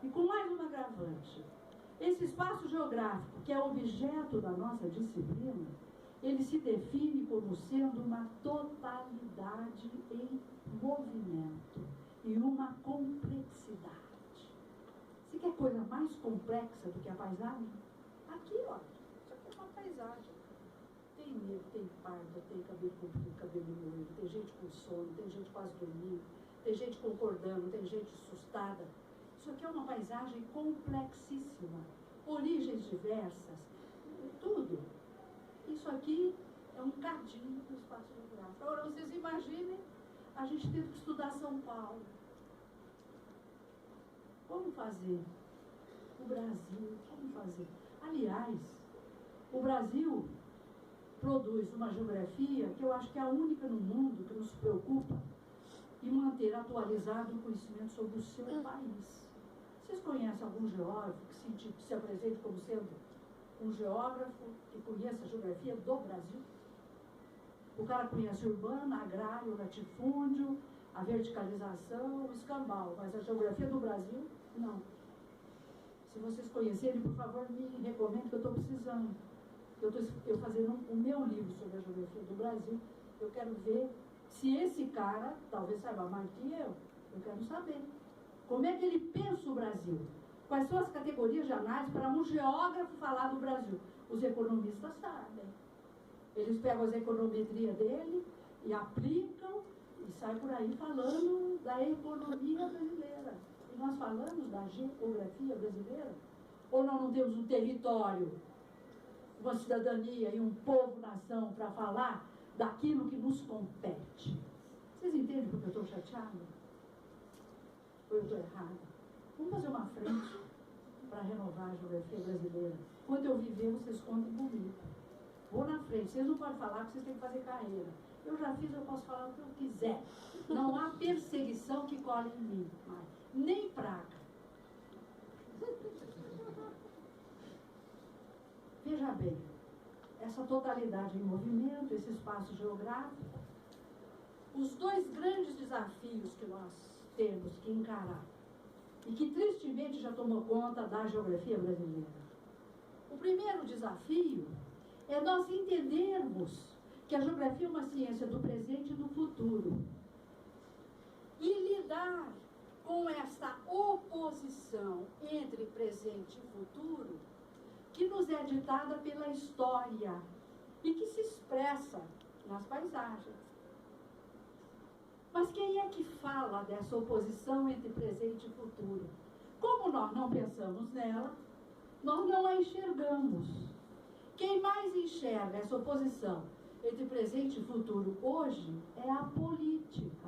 E com mais um agravante, esse espaço geográfico, que é objeto da nossa disciplina, ele se define como sendo uma totalidade em movimento e uma complexidade. Você quer coisa mais complexa do que a paisagem? Aqui, ó, isso aqui é uma paisagem. Tem negro, tem parda, tem cabelo comprido, cabelo loiro, tem gente com sono, tem gente quase dormindo, tem gente concordando, tem gente assustada. Isso aqui é uma paisagem complexíssima, origens diversas, tudo. Isso aqui é um cadinho do espaço geográfico. Agora, vocês imaginem a gente tendo que estudar São Paulo. Como fazer? O Brasil, como fazer? Aliás, o Brasil produz uma geografia que eu acho que é a única no mundo que nos preocupa em manter atualizado o conhecimento sobre o seu país. Vocês conhecem algum geógrafo que se apresente como sendo um geógrafo que conheça a geografia do Brasil? O cara conhece o urbano, agrário, o latifúndio, a verticalização, o escambau, mas a geografia do Brasil, não. Se vocês conhecerem, por favor, me recomendem, que eu estou precisando. Eu estou fazendo o meu livro sobre a geografia do Brasil. Eu quero ver se esse cara, talvez saiba mais que eu quero saber. Como é que ele pensa o Brasil? Quais são as categorias de análise para um geógrafo falar do Brasil? Os economistas sabem. Eles pegam as econometrias dele e aplicam e saem por aí falando da economia brasileira. E nós falamos da geografia brasileira? Ou nós não temos um território, uma cidadania e um povo-nação para falar daquilo que nos compete? Vocês entendem porque eu estou chateada? Ou eu estou errada? Vamos fazer uma frente para renovar a geografia brasileira. Quando eu viver, vocês contem comigo. Vou na frente. Vocês não podem falar que vocês têm que fazer carreira. Eu já fiz, eu posso falar o que eu quiser. Não há perseguição que colhe em mim. Nem praga. Veja bem, essa totalidade em movimento, esse espaço geográfico, os dois grandes desafios que nós temos que encarar e que tristemente já tomou conta da geografia brasileira. O primeiro desafio é nós entendermos que a geografia é uma ciência do presente e do futuro. E lidar com essa oposição entre presente e futuro que nos é ditada pela história e que se expressa nas paisagens. Mas quem é que fala dessa oposição entre presente e futuro? Como nós não pensamos nela, nós não a enxergamos. Quem mais enxerga essa oposição entre presente e futuro hoje é a política.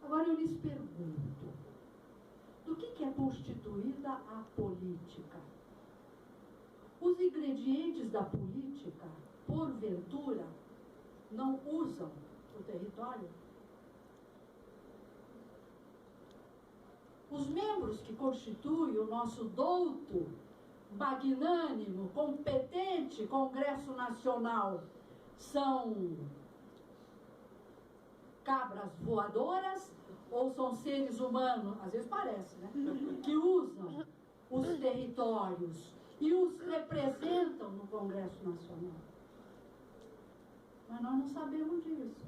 Agora eu lhes pergunto, do que é constituída a política? Os ingredientes da política, porventura, não usam o território? Os membros que constituem o nosso douto, magnânimo, competente Congresso Nacional são cabras voadoras ou são seres humanos, às vezes parece, né? Que usam os territórios e os representam no Congresso Nacional. Mas nós não sabemos disso.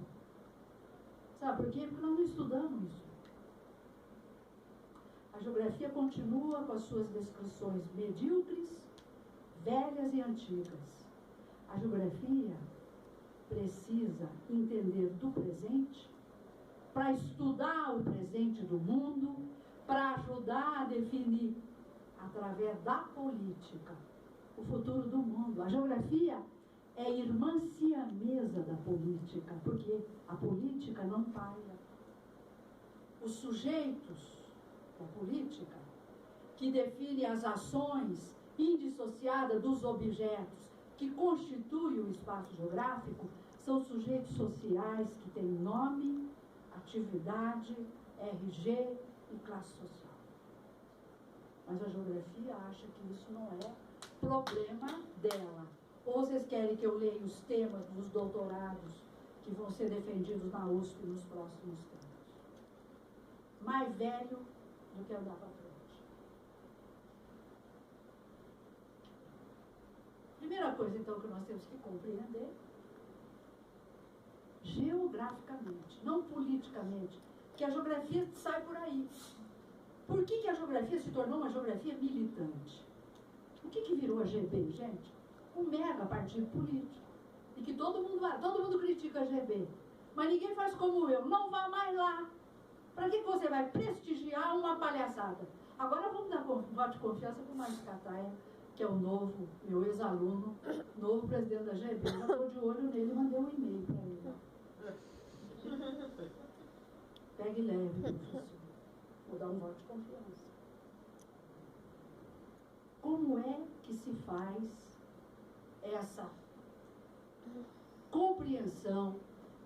Sabe por quê? Porque nós não estudamos isso. A geografia continua com as suas descrições medíocres, velhas e antigas. A geografia precisa entender do presente para estudar o presente do mundo, para ajudar a definir, através da política, o futuro do mundo. A geografia é irmã siamesa da política, porque a política não paira. Os sujeitos da política, que define as ações indissociadas dos objetos que constituem o espaço geográfico, são sujeitos sociais que têm nome, atividade, RG e classe social. Mas a geografia acha que isso não é problema dela. Ou vocês querem que eu leia os temas dos doutorados que vão ser defendidos na USP nos próximos tempos? Mais velho do que andar para frente. Primeira coisa, então, que nós temos que compreender, geograficamente, não politicamente, que a geografia sai por aí. Por que a geografia se tornou uma geografia militante? O que virou a GB, gente? Um mega partido político. E que todo mundo critica a GB. Mas ninguém faz como eu, não vá mais lá. Para que você vai prestigiar uma palhaçada? Agora vamos dar voto de confiança para o Márcio Cataia, que é o novo, meu ex-aluno, novo presidente da GB. Eu já estou de olho nele e mandei um e-mail para ele. Pegue leve, professor. Vou dar um voto de confiança. Como é que se faz essa compreensão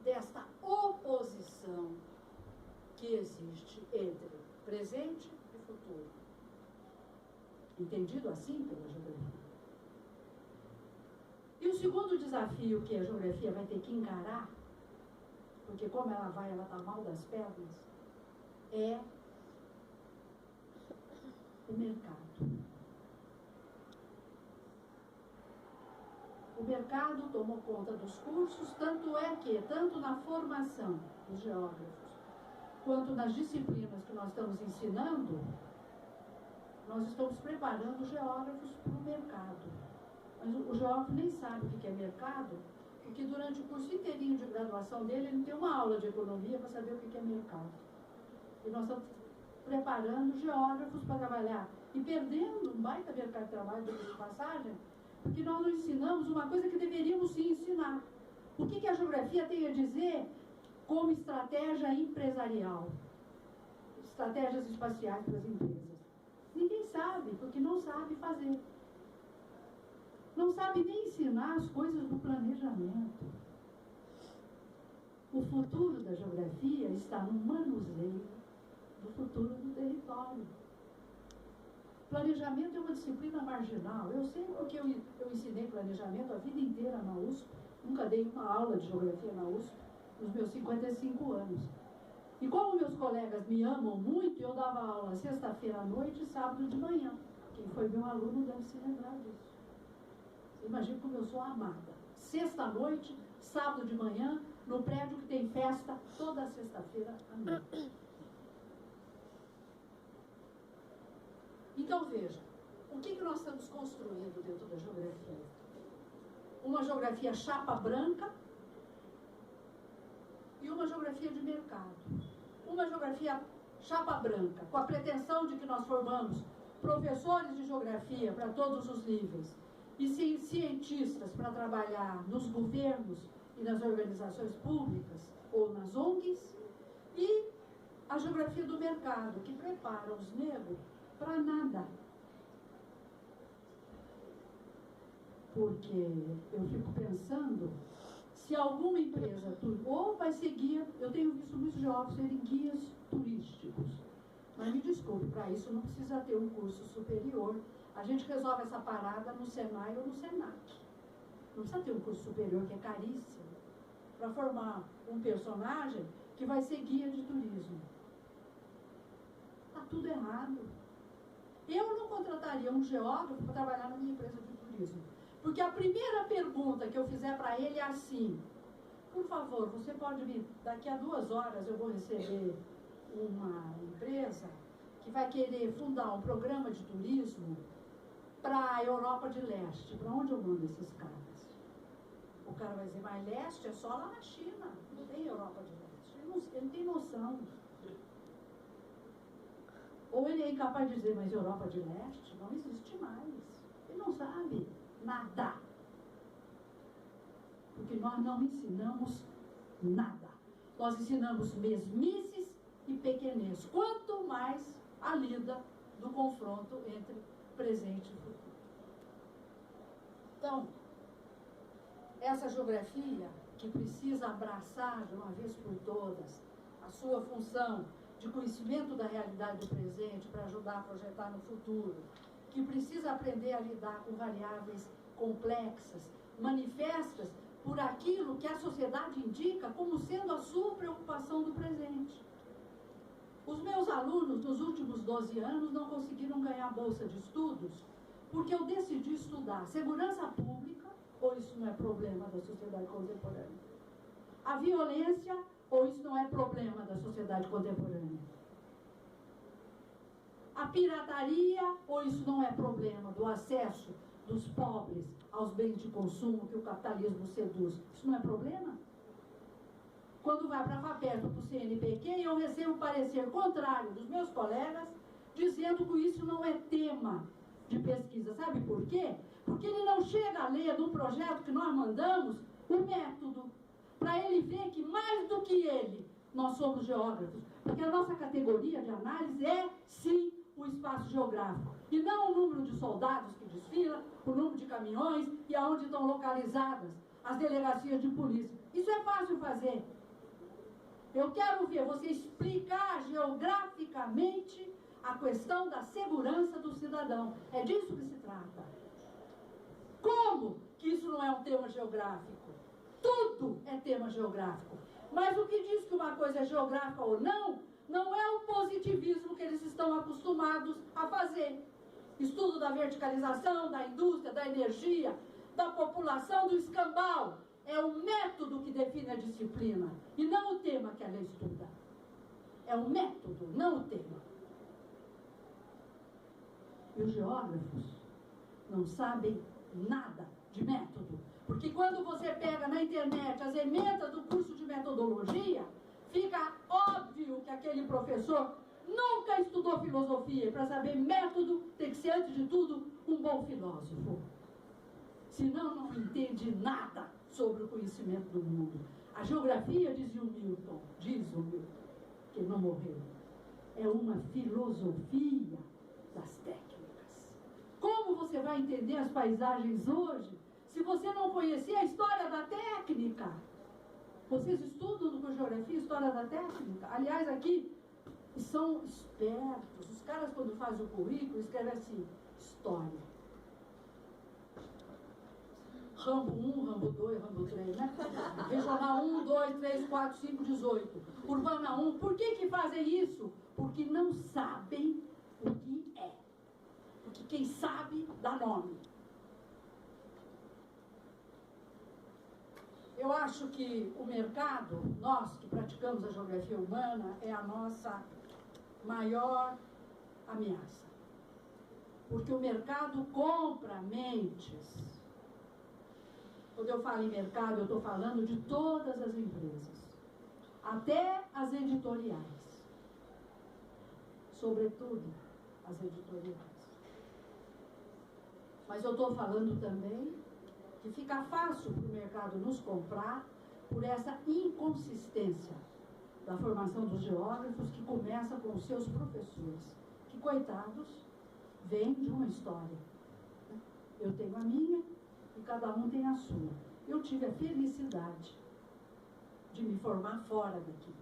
desta oposição que existe entre presente e futuro? Entendido assim pela geografia. E o segundo desafio que a geografia vai ter que encarar, porque como ela está mal das pernas, é o mercado. O mercado tomou conta dos cursos, tanto é que, tanto na formação dos geógrafos, quanto nas disciplinas que nós estamos ensinando, nós estamos preparando os geógrafos para o mercado. Mas o geógrafo nem sabe o que é mercado, porque durante o curso inteirinho de graduação dele, ele não tem uma aula de economia para saber o que é mercado. E nós estamos preparando geógrafos para trabalhar e perdendo um baita mercado de trabalho de passagem, porque nós não ensinamos uma coisa que deveríamos sim ensinar. O que a geografia tem a dizer como estratégia empresarial? Estratégias espaciais para as empresas. Ninguém sabe, porque não sabe fazer. Não sabe nem ensinar as coisas do planejamento. O futuro da geografia está no manuseio do futuro do território. Planejamento é uma disciplina marginal. Eu sei porque eu ensinei planejamento a vida inteira na USP. Nunca dei uma aula de geografia na USP nos meus 55 anos. E como meus colegas me amam muito, eu dava aula sexta-feira à noite e sábado de manhã. Quem foi meu aluno deve se lembrar disso. Você imagina como eu sou amada. Sexta à noite, sábado de manhã, no prédio que tem festa toda sexta-feira à noite. Então veja, o que nós estamos construindo dentro da geografia? Uma geografia chapa branca e uma geografia de mercado. Uma geografia chapa branca, com a pretensão de que nós formamos professores de geografia para todos os níveis e cientistas para trabalhar nos governos e nas organizações públicas ou nas ONGs, e a geografia do mercado, que prepara os negros para nada. Porque eu fico pensando, se alguma empresa ou vai ser guia, eu tenho visto muitos geógrafos serem guias turísticos, mas me desculpe, para isso não precisa ter um curso superior. A gente resolve essa parada no Senai ou no Senac. Não precisa ter um curso superior, que é caríssimo, para formar um personagem que vai ser guia de turismo. Está tudo errado. Eu não contrataria um geógrafo para trabalhar na minha empresa de turismo. Porque a primeira pergunta que eu fizer para ele é assim: por favor, você pode vir, daqui a 2 horas eu vou receber uma empresa que vai querer fundar um programa de turismo para a Europa de Leste. Para onde eu mando esses caras? O cara vai dizer, mas leste é só lá na China, não tem Europa de Leste. Ele não tem noção. Ou ele é incapaz de dizer, mas Europa de Leste não existe mais. Ele não sabe nada. Porque nós não ensinamos nada. Nós ensinamos mesmices e pequenez. Quanto mais a lida do confronto entre presente e futuro. Então, essa geografia que precisa abraçar de uma vez por todas a sua função de conhecimento da realidade do presente para ajudar a projetar no futuro, que precisa aprender a lidar com variáveis complexas, manifestas por aquilo que a sociedade indica como sendo a sua preocupação do presente. Os meus alunos, nos últimos 12 anos, não conseguiram ganhar bolsa de estudos porque eu decidi estudar segurança pública, ou isso não é problema da sociedade contemporânea? A violência, ou isso não é problema da sociedade contemporânea? A pirataria, ou isso não é problema do acesso dos pobres aos bens de consumo que o capitalismo seduz? Isso não é problema? Quando vai para a FAPESP, para o CNPq, eu recebo o parecer contrário dos meus colegas, dizendo que isso não é tema de pesquisa. Sabe por quê? Porque ele não chega a ler no projeto que nós mandamos o método, para ele ver que mais do que ele, nós somos geógrafos. Porque a nossa categoria de análise é, sim, o espaço geográfico. E não o número de soldados que desfilam, o número de caminhões e aonde estão localizadas as delegacias de polícia. Isso é fácil fazer. Eu quero ver você explicar geograficamente a questão da segurança do cidadão. É disso que se trata. Como que isso não é um tema geográfico? Tudo é tema geográfico. Mas o que diz que uma coisa é geográfica ou não, não é o positivismo que eles estão acostumados a fazer. Estudo da verticalização, da indústria, da energia, da população, do escambau. É o método que define a disciplina, e não o tema que ela estuda. É o método, não o tema. E os geógrafos não sabem nada de método. Porque quando você pega na internet as emendas do curso de metodologia, fica óbvio que aquele professor nunca estudou filosofia. E para saber método, tem que ser, antes de tudo, um bom filósofo. Senão, não entende nada sobre o conhecimento do mundo. A geografia, diz o Milton, que não morreu, é uma filosofia das técnicas. Como você vai entender as paisagens hoje se você não conhecer a história da técnica? Vocês estudam no curso de geografia história da técnica? Aliás, aqui são espertos. Os caras, quando fazem o currículo, escrevem assim: história. Rambo 1, Rambo 2, Rambo 3, né? Regional 1, 2, 3, 4, 5, 18. Urbana 1. Por que fazem isso? Porque não sabem o que é. Porque quem sabe dá nome. Eu acho que o mercado, nós que praticamos a geografia humana, é a nossa maior ameaça. Porque o mercado compra mentes. Quando eu falo em mercado, eu estou falando de todas as empresas, até as editoriais, sobretudo as editoriais. Mas eu estou falando também que fica fácil para o mercado nos comprar por essa inconsistência da formação dos geógrafos, que começa com os seus professores, que, coitados, vêm de uma história. Eu tenho a minha, e cada um tem a sua. Eu tive a felicidade de me formar fora daqui.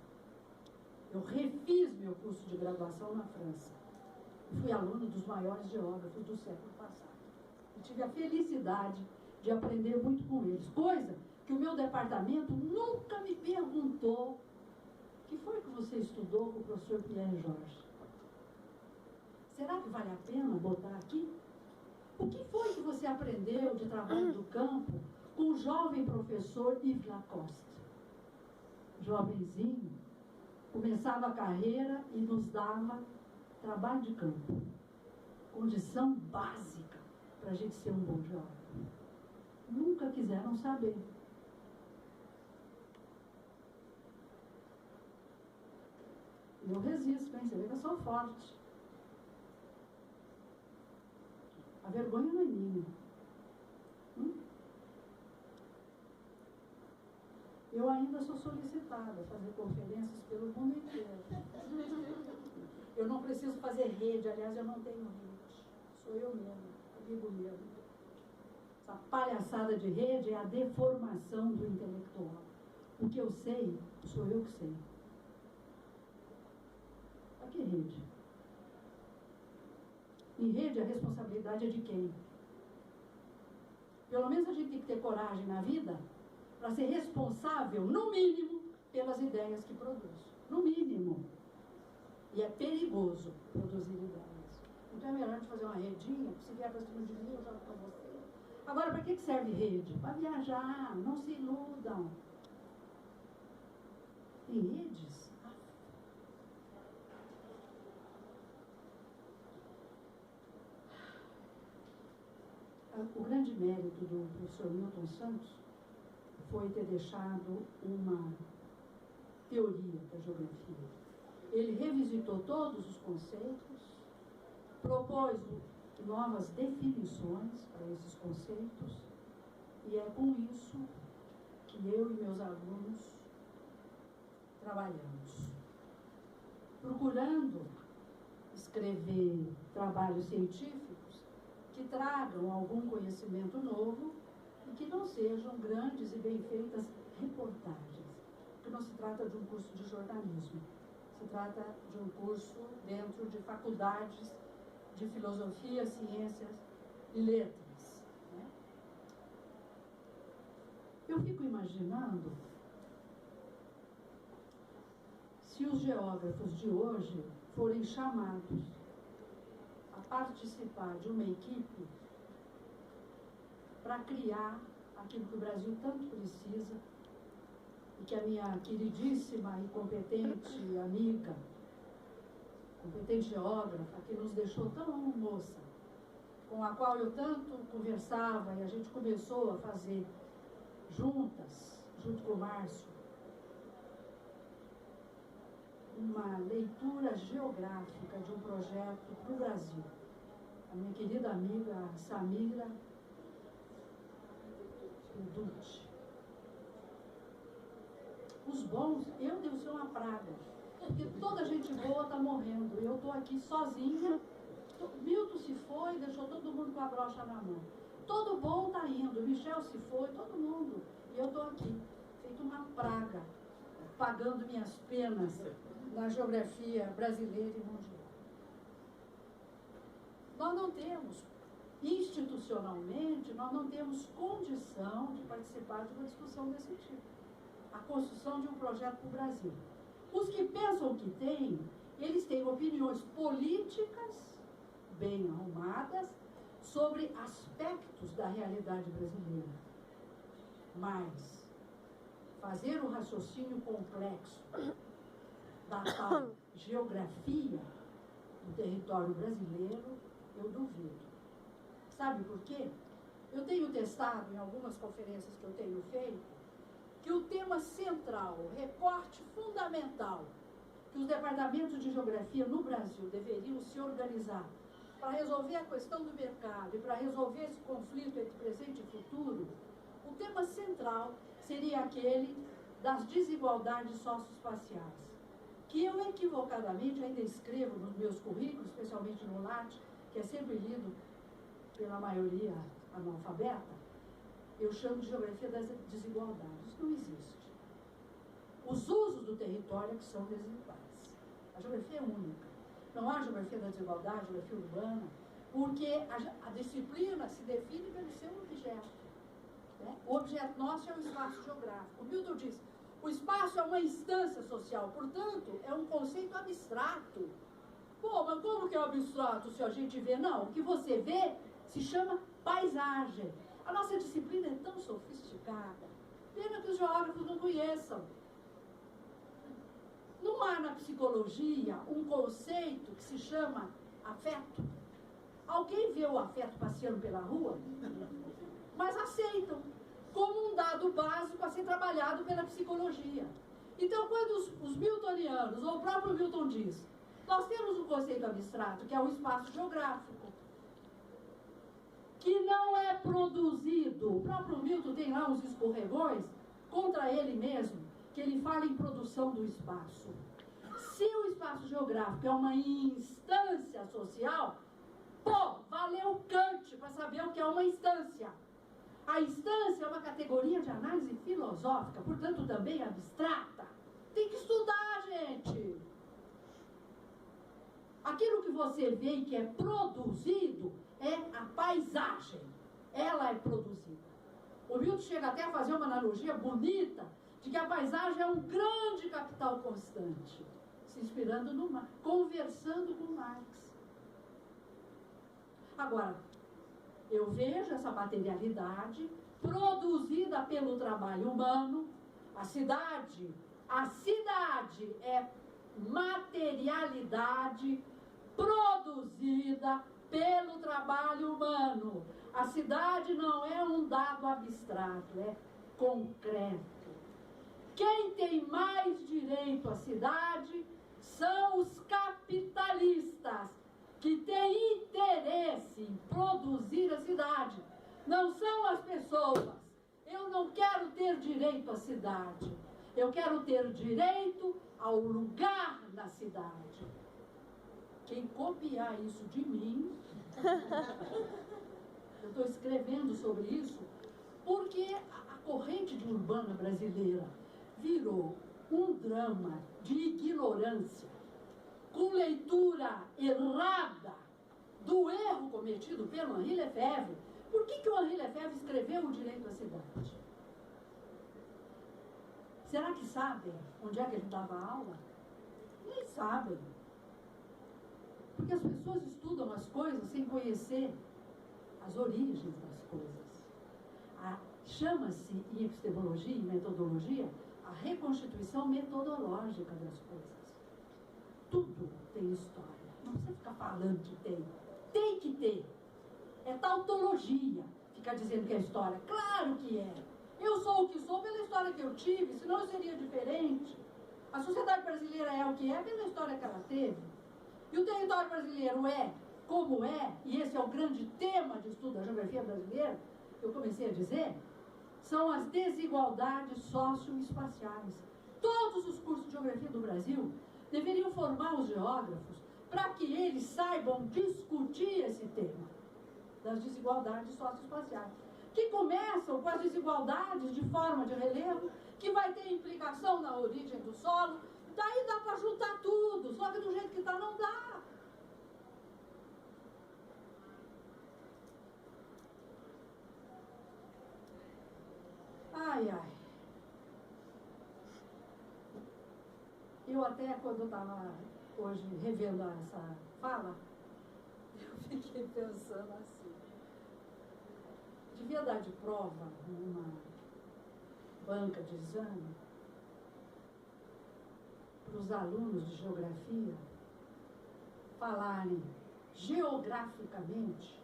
Eu refiz meu curso de graduação na França. Fui aluno dos maiores geógrafos do século passado. Eu tive a felicidade de aprender muito com eles. Coisa que o meu departamento nunca me perguntou: o que foi que você estudou com o professor Pierre Jorge? Será que vale a pena botar aqui? O que foi que você aprendeu de trabalho do campo com o jovem professor Yves Lacoste? Jovenzinho, começava a carreira e nos dava trabalho de campo. Condição básica para a gente ser um bom geógrafo. Nunca quiseram saber. Eu resisto, hein? Você vê que eu sou forte. A vergonha não é minha. Eu ainda sou solicitada a fazer conferências pelo mundo inteiro. Eu não preciso fazer rede, aliás, eu não tenho rede. Sou eu mesmo, comigo mesmo. Essa palhaçada de rede é a deformação do intelectual. O que eu sei, sou eu que sei. Para que rede? Em rede, a responsabilidade é de quem? Pelo menos a gente tem que ter coragem na vida para ser responsável, no mínimo, pelas ideias que produz. No mínimo. E é perigoso produzir ideias. Então é melhor a gente fazer uma redinha, se vier para cima de mim, eu jogo para você. Agora, para que serve rede? Para viajar, não se iludam. Tem redes? O grande mérito do professor Milton Santos foi ter deixado uma teoria da geografia. Ele revisitou todos os conceitos, propôs novas definições para esses conceitos, e é com isso que eu e meus alunos trabalhamos, procurando escrever trabalhos científicos que tragam algum conhecimento novo e que não sejam grandes e bem feitas reportagens, porque não se trata de um curso de jornalismo, se trata de um curso dentro de faculdades de filosofia, ciências e letras, né? Eu fico imaginando se os geógrafos de hoje forem chamados a participar de uma equipe para criar aquilo que o Brasil tanto precisa e que a minha queridíssima e competente amiga, competente geógrafa, que nos deixou tão moça, com a qual eu tanto conversava e a gente começou a fazer juntas, junto com o Márcio, uma leitura geográfica de um projeto para o Brasil. A minha querida amiga Samira Dutti. Os bons, eu devo ser uma praga, porque toda gente boa está morrendo. Eu estou aqui sozinha. Milton se foi, deixou todo mundo com a brocha na mão. Todo bom está indo. Michel se foi, todo mundo. E eu estou aqui, feito uma praga, pagando minhas penas na geografia brasileira e mundial. Nós não temos, institucionalmente, nós não temos condição de participar de uma discussão desse tipo. A construção de um projeto para o Brasil. Os que pensam que têm, eles têm opiniões políticas bem arrumadas sobre aspectos da realidade brasileira. Mas fazer o raciocínio complexo da tal geografia do território brasileiro, eu duvido. Sabe por quê? Eu tenho testado em algumas conferências que eu tenho feito que o tema central, o recorte fundamental que os departamentos de geografia no Brasil deveriam se organizar para resolver a questão do mercado e para resolver esse conflito entre presente e futuro, o tema central seria aquele das desigualdades socioespaciais, que eu equivocadamente ainda escrevo nos meus currículos, especialmente no Lattes, que é sempre lido pela maioria analfabeta. Eu chamo de geografia das desigualdades. Isso não existe. Os usos do território é que são desiguais. A geografia é única. Não há geografia da desigualdade, geografia urbana, porque a disciplina se define pelo seu objeto. Né? O objeto nosso é o espaço geográfico. O Milton diz, o espaço é uma instância social, portanto, é um conceito abstrato. Pô, mas como que é abstrato se a gente vê? Não, o que você vê se chama paisagem. A nossa disciplina é tão sofisticada, pena que os geógrafos não conheçam. Não há na psicologia um conceito que se chama afeto. Alguém vê o afeto passeando pela rua? Mas aceitam como um dado básico a ser trabalhado pela psicologia. Então, quando os miltonianos, ou o próprio Milton diz, nós temos um conceito abstrato, que é o espaço geográfico, que não é produzido. O próprio Milton tem lá uns escorregões contra ele mesmo, que ele fala em produção do espaço. Se o espaço geográfico é uma instância social, pô, valeu Kant para saber o que é uma instância. A instância é uma categoria de análise filosófica, portanto também abstrata. Tem que estudar, gente. Aquilo que você vê e que é produzido é a paisagem, ela é produzida. O Milton chega até a fazer uma analogia bonita de que a paisagem é um grande capital constante, se inspirando no Marx, conversando com Marx. Agora, eu vejo essa materialidade produzida pelo trabalho humano. A cidade é materialidade produzida pelo trabalho humano. A cidade não é um dado abstrato, é concreto. Quem tem mais direito à cidade são os capitalistas, que têm interesse em produzir a cidade. Não são as pessoas. Eu não quero ter direito à cidade. Eu quero ter direito ao lugar na cidade. Quem copiar isso de mim, eu estou escrevendo sobre isso, porque a corrente de urbana brasileira virou um drama de ignorância, com leitura errada do erro cometido pelo Henri Lefebvre. Por que o Henri Lefebvre escreveu o direito à cidade? Será que sabem onde é que ele dava aula? Nem sabem. Porque as pessoas estudam as coisas sem conhecer as origens das coisas. Chama-se em epistemologia e metodologia a reconstituição metodológica das coisas. Tudo tem história. Não precisa ficar falando que tem. Tem que ter. É tautologia ficar dizendo que é história. Claro que é. Eu sou o que sou pela história que eu tive, senão eu seria diferente. A sociedade brasileira é o que é pela história que ela teve. E o território brasileiro é como é, e esse é o grande tema de estudo da geografia brasileira, que eu comecei a dizer, são as desigualdades socioespaciais. Todos os cursos de geografia do Brasil deveriam formar os geógrafos para que eles saibam discutir esse tema das desigualdades socioespaciais, que começam com as desigualdades de forma de relevo, que vai ter implicação na origem do solo. Daí dá para juntar tudo, só que do jeito que está não dá. Ai, ai. Eu até, quando eu estava hoje revendo essa fala, eu fiquei pensando assim. Devia dar de prova numa banca de exame para os alunos de geografia falarem geograficamente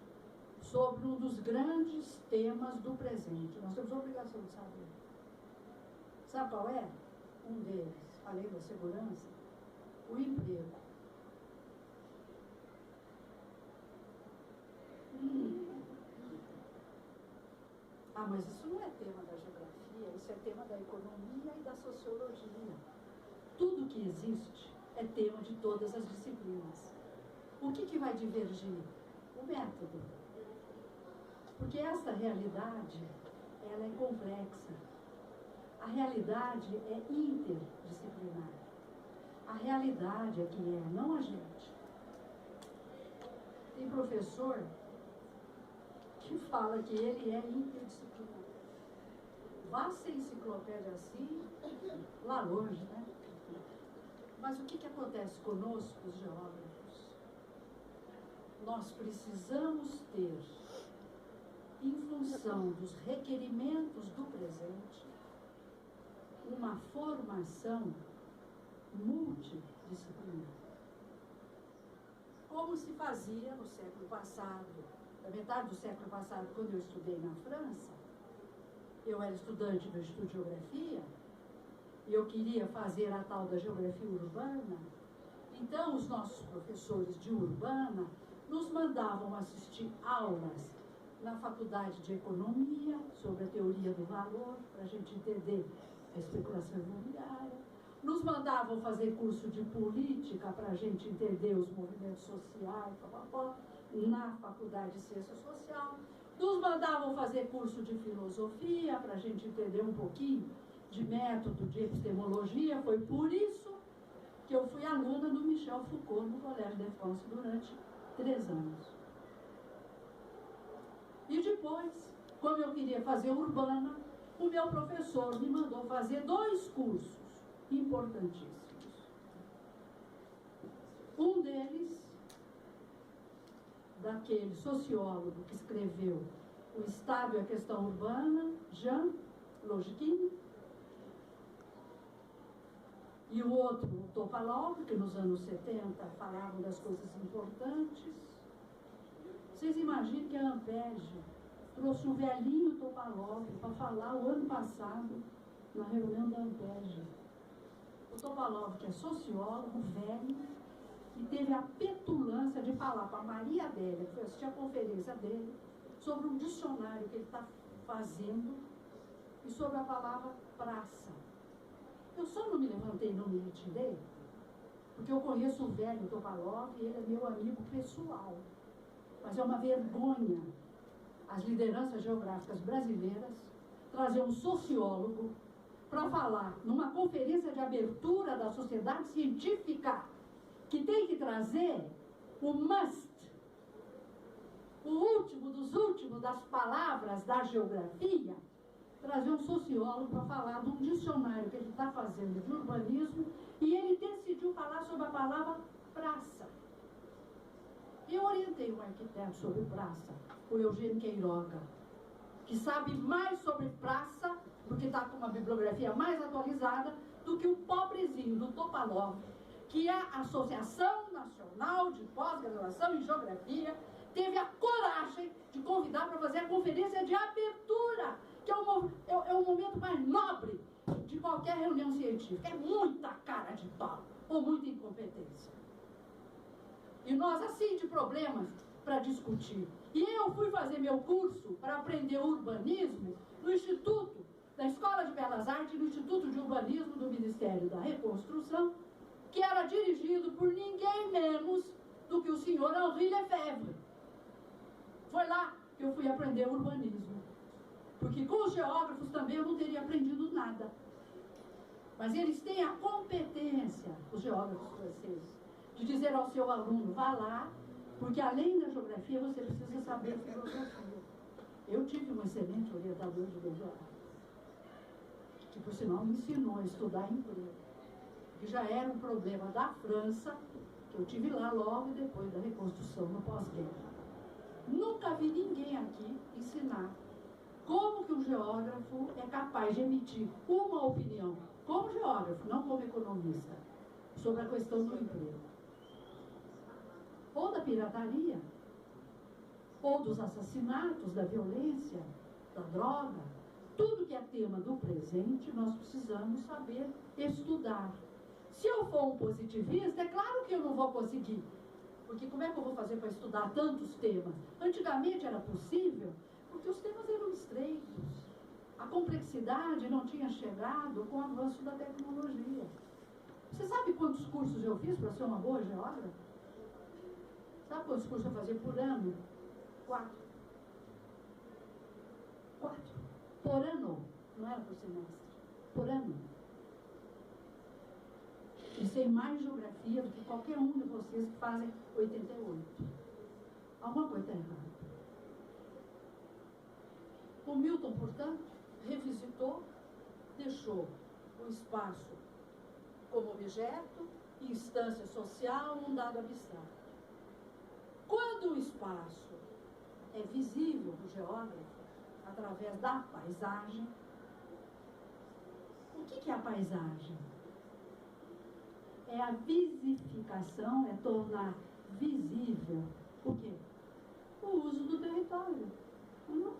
sobre um dos grandes temas do presente. Nós temos a obrigação de saber. Sabe qual é? Um deles, além da segurança, o emprego. Ah, mas isso não é tema da geografia, isso é tema da economia e da sociologia. Tudo que existe é tema de todas as disciplinas. O que vai divergir? O método. Porque essa realidade, ela é complexa. A realidade é interdisciplinar. A realidade é que é, não a gente. Tem professor que fala que ele é interdisciplinar. Vá ser enciclopédia assim, lá longe, né? Mas o que acontece conosco, os geógrafos? Nós precisamos ter, em função dos requerimentos do presente, uma formação multidisciplinar. Como se fazia no século passado, na metade do século passado, quando eu estudei na França. Eu era estudante do Instituto de Geografia e eu queria fazer a tal da geografia urbana. Então, os nossos professores de urbana nos mandavam assistir aulas na Faculdade de Economia sobre a teoria do valor, para a gente entender a especulação imobiliária. Nos mandavam fazer curso de política para a gente entender os movimentos sociais, na Faculdade de Ciência Social. Nos mandavam fazer curso de filosofia para a gente entender um pouquinho de método de epistemologia. Foi por isso que eu fui aluna do Michel Foucault no Colégio de France durante 3 anos. E depois, como eu queria fazer urbana, o meu professor me mandou fazer 2 cursos importantíssimos. Um deles, daquele sociólogo que escreveu O Estado e a Questão Urbana, Jean Longin, e o outro, o Topalov, que nos anos 70 falavam das coisas importantes. Vocês imaginam que a Ampege trouxe um velhinho Topalov para falar o ano passado na reunião da Ampege. O Topalov, que é sociólogo, velho, e teve a petulância de falar para a Maria Adélia, que foi assistir a conferência dele, sobre um dicionário que ele está fazendo e sobre a palavra praça. Eu só não me levantei no limite dele, porque eu conheço o velho Topalov e ele é meu amigo pessoal. Mas é uma vergonha as lideranças geográficas brasileiras trazer um sociólogo para falar numa conferência de abertura da sociedade científica que tem que trazer o must, o último dos últimos das palavras da geografia, trazer um sociólogo para falar de um dicionário que ele está fazendo de urbanismo, e ele decidiu falar sobre a palavra praça. Eu orientei um arquiteto sobre praça, o Eugênio Queiroga, que sabe mais sobre praça, porque está com uma bibliografia mais atualizada do que o pobrezinho do Topalov, que a Associação Nacional de Pós-Graduação em Geografia teve a coragem de convidar para fazer a conferência de abertura, que é o momento mais nobre de qualquer reunião científica. É muita cara de pau ou muita incompetência. E nós, assim, de problemas para discutir. E eu fui fazer meu curso para aprender urbanismo no Instituto, da Escola de Belas Artes, no Instituto de Urbanismo do Ministério da Reconstrução, que era dirigido por ninguém menos do que o senhor Henri Lefebvre. Foi lá que eu fui aprender urbanismo. Porque com os geógrafos também eu não teria aprendido nada. Mas eles têm a competência, os geógrafos franceses, de dizer ao seu aluno, vá lá, porque além da geografia você precisa saber filosofia. Eu tive um excelente orientador de doutorado, que por sinal me ensinou a estudar emprego, que já era um problema da França, que eu tive lá logo depois da reconstrução no pós-guerra. Nunca vi ninguém aqui ensinar como que um geógrafo é capaz de emitir uma opinião, como geógrafo, não como economista, sobre a questão do emprego. Ou da pirataria, ou dos assassinatos, da violência, da droga. Tudo que é tema do presente, nós precisamos saber estudar. Se eu for um positivista, é claro que eu não vou conseguir. Porque como é que eu vou fazer para estudar tantos temas? Antigamente era possível, porque os temas eram estreitos. A complexidade não tinha chegado com o avanço da tecnologia. Você sabe quantos cursos eu fiz para ser uma boa geógrafa? Sabe quantos cursos eu fazia por ano? 4. Por ano. Não era por semestre. Por ano. E sei mais geografia do que qualquer um de vocês que fazem 88. Alguma coisa está errada. O Milton, portanto, revisitou, deixou o espaço como objeto, instância social, um dado abstrato. Quando o espaço é visível para o geógrafo, através da paisagem, o que é a paisagem? É a visificação, é tornar visível o quê? O uso do território. Não?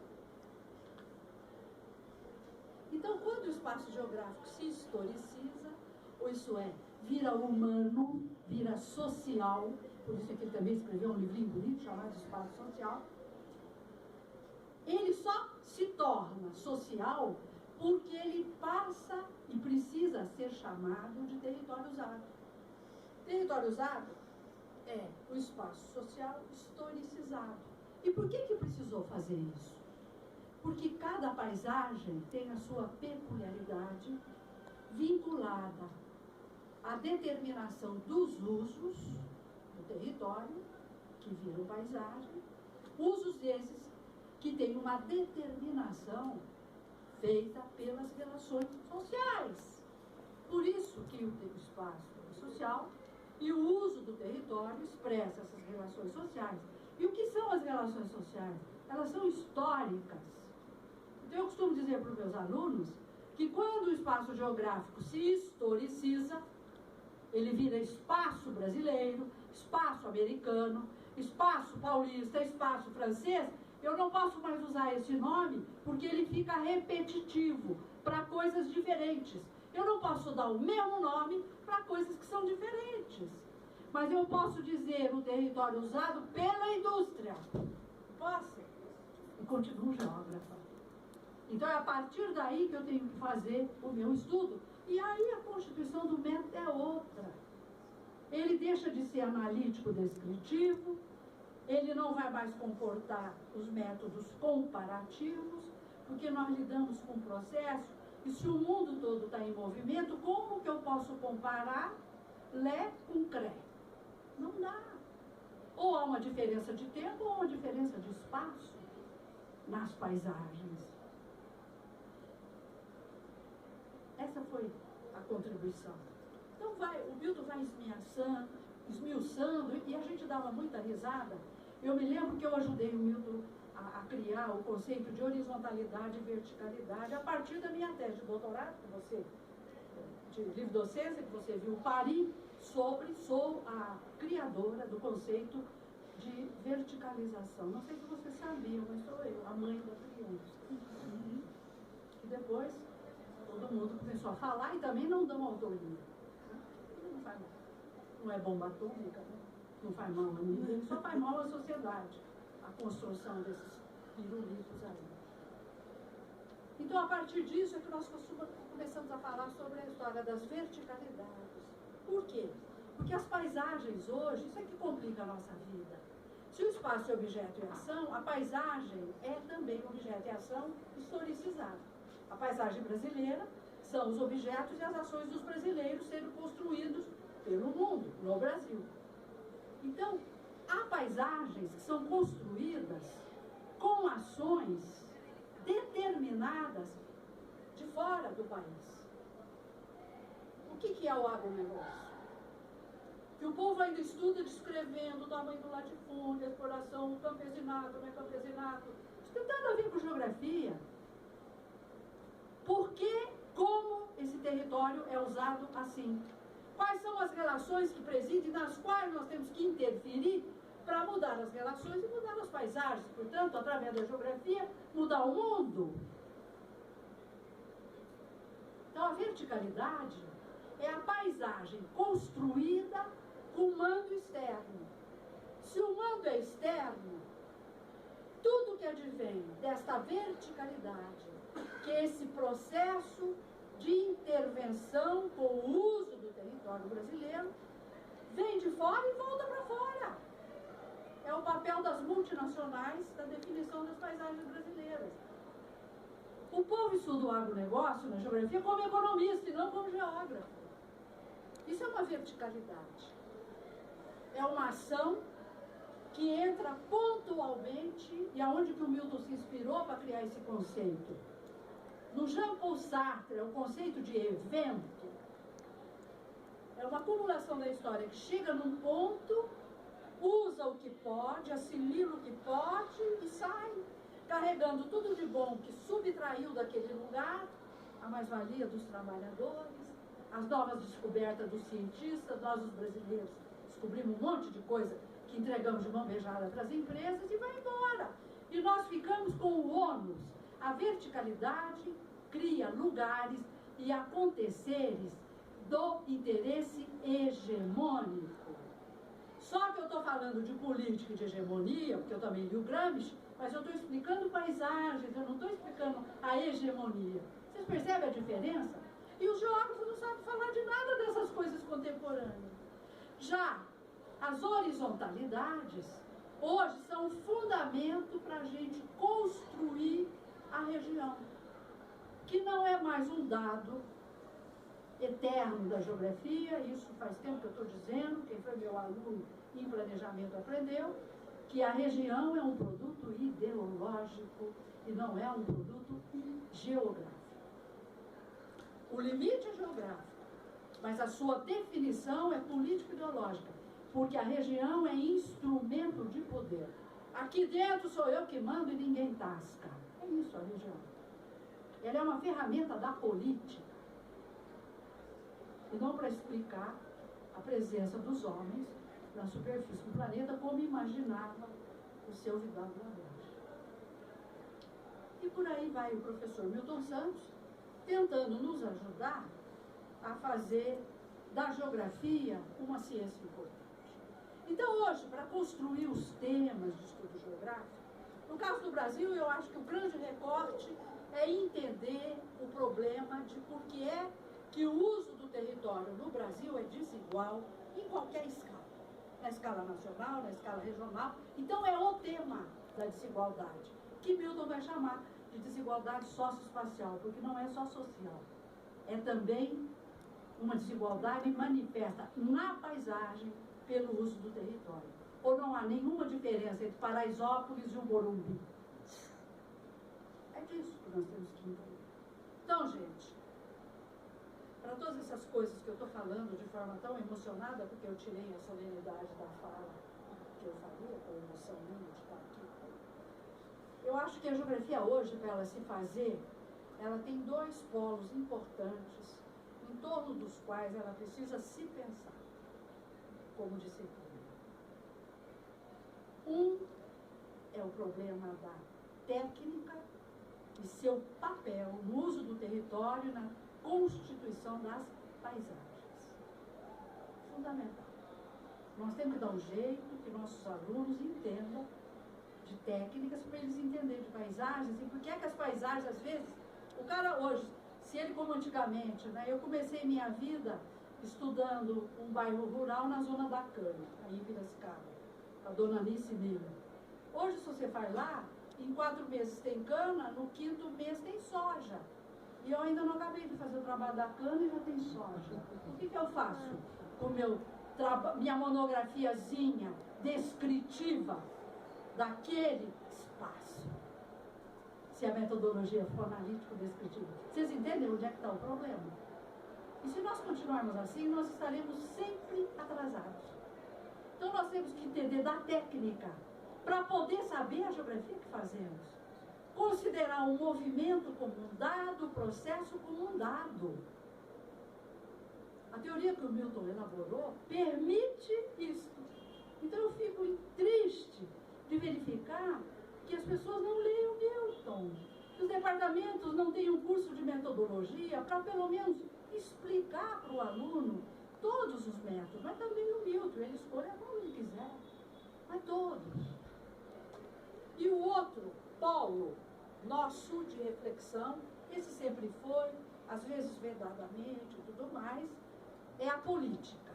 Então, quando o espaço geográfico se historiciza, ou isso é, vira humano, vira social, por isso é que ele também escreveu um livrinho bonito chamado Espaço Social, ele só se torna social porque ele passa e precisa ser chamado de território usado. Território usado é o espaço social historicizado. E por que precisou fazer isso? Porque cada paisagem tem a sua peculiaridade vinculada à determinação dos usos do território, que viram paisagem, usos esses que tem uma determinação feita pelas relações sociais. Por isso que o espaço é social e o uso do território expressa essas relações sociais. E o que são as relações sociais? Elas são históricas. Então eu costumo dizer para os meus alunos que quando o espaço geográfico se historiciza, ele vira espaço brasileiro, espaço americano, espaço paulista, espaço francês, eu não posso mais usar esse nome porque ele fica repetitivo para coisas diferentes. Eu não posso dar o mesmo nome para coisas que são diferentes. Mas eu posso dizer o território usado pela indústria. Posso? E continuo geógrafa. Então é a partir daí que eu tenho que fazer o meu estudo. E aí a constituição do método é outra. Ele deixa de ser analítico descritivo, ele não vai mais comportar os métodos comparativos, porque nós lidamos com o processo, e se o mundo todo está em movimento, como que eu posso comparar Lé com Cré? Não dá. Ou há uma diferença de tempo, ou uma diferença de espaço nas paisagens. Essa foi a contribuição. Então o Milton vai esmiuçando, e a gente dava muita risada. Eu me lembro que eu ajudei o Milton a criar o conceito de horizontalidade e verticalidade a partir da minha tese de doutorado, de livre docência, que você viu, Paris, sou a criadora do conceito de verticalização. Não sei se vocês sabiam, mas sou eu, a mãe da criança. E depois todo mundo começou a falar e também não dão autoria. Não faz mal. Não é bomba atômica, né? Não faz mal a ninguém, só faz mal à sociedade, a construção desses pirulitos aí. Então, a partir disso é que nós começamos a falar sobre a história das verticalidades. Por quê? Porque as paisagens hoje, isso é que complica a nossa vida. Se o espaço é objeto e ação, a paisagem é também objeto e ação historicizado. A paisagem brasileira são os objetos e as ações dos brasileiros sendo construídos pelo mundo, no Brasil. Então, há paisagens que são construídas com ações determinadas de fora do país. O que é o agronegócio? Que o povo ainda estuda descrevendo o tamanho do latifúndio, a exploração, o campesinato, não é campesinato. Isso tem nada a ver com geografia. Por que, como esse território é usado assim? Quais são as relações que presidem, nas quais nós temos que interferir para mudar as relações e mudar as paisagens, portanto, através da geografia, mudar o mundo. Então, a verticalidade é a paisagem construída com mando externo. Se o mando é externo, tudo que advém desta verticalidade, que é esse processo de intervenção com o uso do território brasileiro, vem de fora e volta para fora. É o papel das multinacionais na definição das paisagens brasileiras. O povo estuda o agronegócio na geografia como economista e não como geógrafo. Isso é uma verticalidade. É uma ação que entra pontualmente, e aonde que o Milton se inspirou para criar esse conceito? No Jean-Paul Sartre, é o conceito de evento. É uma acumulação da história que chega num ponto, usa o que pode, assimila o que pode e sai, carregando tudo de bom que subtraiu daquele lugar, a mais-valia dos trabalhadores, as novas descobertas dos cientistas, nós os brasileiros descobrimos um monte de coisa que entregamos de mão beijada para as empresas e vai embora. E nós ficamos com o ônus. A verticalidade cria lugares e aconteceres do interesse hegemônico. Só que eu estou falando de política e de hegemonia, porque eu também li o Gramsci, mas eu estou explicando paisagens, eu não estou explicando a hegemonia. Vocês percebem a diferença? E os geógrafos não sabem falar de nada dessas coisas contemporâneas. Já as horizontalidades, hoje, são o fundamento para a gente construir a região, que não é mais um dado eterno da geografia, isso faz tempo que eu estou dizendo, quem foi meu aluno em planejamento aprendeu, que a região é um produto ideológico e não é um produto geográfico. O limite é geográfico, mas a sua definição é político-ideológica, porque a região é instrumento de poder. Aqui dentro sou eu que mando e ninguém tasca. É isso a região. Ela é uma ferramenta da política. E não para explicar a presença dos homens na superfície do planeta, como imaginava o seu Vidal Laberge. E por aí vai o professor Milton Santos, tentando nos ajudar a fazer da geografia uma ciência importante. Então hoje, para construir os temas de estudo geográfico, no caso do Brasil, eu acho que o grande recorte é entender o problema de por que é que o uso do território no Brasil é desigual em qualquer escala. Na escala nacional, na escala regional. Então é o tema da desigualdade, que Milton vai chamar de desigualdade socioespacial, porque não é só social. É também uma desigualdade manifesta na paisagem pelo uso do território. Ou não há nenhuma diferença entre Paraisópolis e o Morumbi. É disso que nós temos que entender. Então, gente, para todas essas coisas que eu estou falando de forma tão emocionada, porque eu tirei a solenidade da fala que eu faria, com emoção minha de estar aqui. Eu acho que a geografia hoje, para ela se fazer, ela tem dois polos importantes, em torno dos quais ela precisa se pensar como disciplina. Um é o problema da técnica e seu papel no uso do território e na constituição das paisagens. Fundamental. Nós temos que dar um jeito que nossos alunos entendam de técnicas para eles entenderem de paisagens e por que é que as paisagens, às vezes, o cara hoje, se ele como antigamente, né, eu comecei minha vida estudando um bairro rural na zona da cana, aí em Piracicaba, a dona Anice Miller. Hoje, se você vai lá, em 4 meses tem cana, no 5º mês tem soja. E eu ainda não acabei de fazer o trabalho da cana e já tem soja. O que eu faço com minha monografiazinha descritiva daquele espaço? Se a metodologia for analítico-descritiva. Vocês entendem onde é que está o problema? E se nós continuarmos assim, nós estaremos sempre atrasados. Então nós temos que entender da técnica para poder saber a geografia que fazemos. Considerar um movimento como um dado, o processo como um dado. A teoria que o Milton elaborou permite isso. Então eu fico triste de verificar que as pessoas não leem o Milton. Que os departamentos não têm um curso de metodologia para pelo menos explicar para o aluno todos os métodos, mas também o Milton, ele escolhe como ele quiser, mas todos. E o outro polo nosso de reflexão, esse sempre foi, às vezes vedadamente e tudo mais, é a política.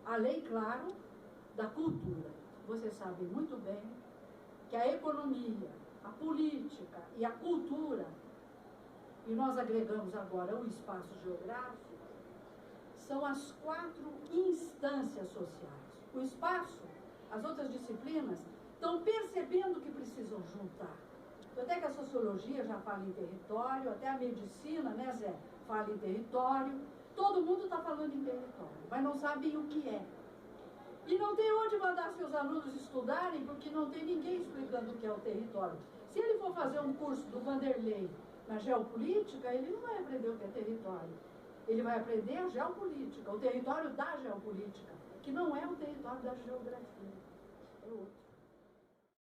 Além, claro, da cultura. Vocês sabem muito bem que a economia, a política e a cultura, e nós agregamos agora o espaço geográfico, são as 4 instâncias sociais. O espaço, as outras disciplinas, estão percebendo que precisam juntar. Até que a sociologia já fala em território, até a medicina, né, Zé, fala em território. Todo mundo está falando em território, mas não sabem o que é. E não tem onde mandar seus alunos estudarem, porque não tem ninguém explicando o que é o território. Se ele for fazer um curso do Vanderlei na geopolítica, ele não vai aprender o que é território. Ele vai aprender a geopolítica, o território da geopolítica, que não é o território da geografia, é outro.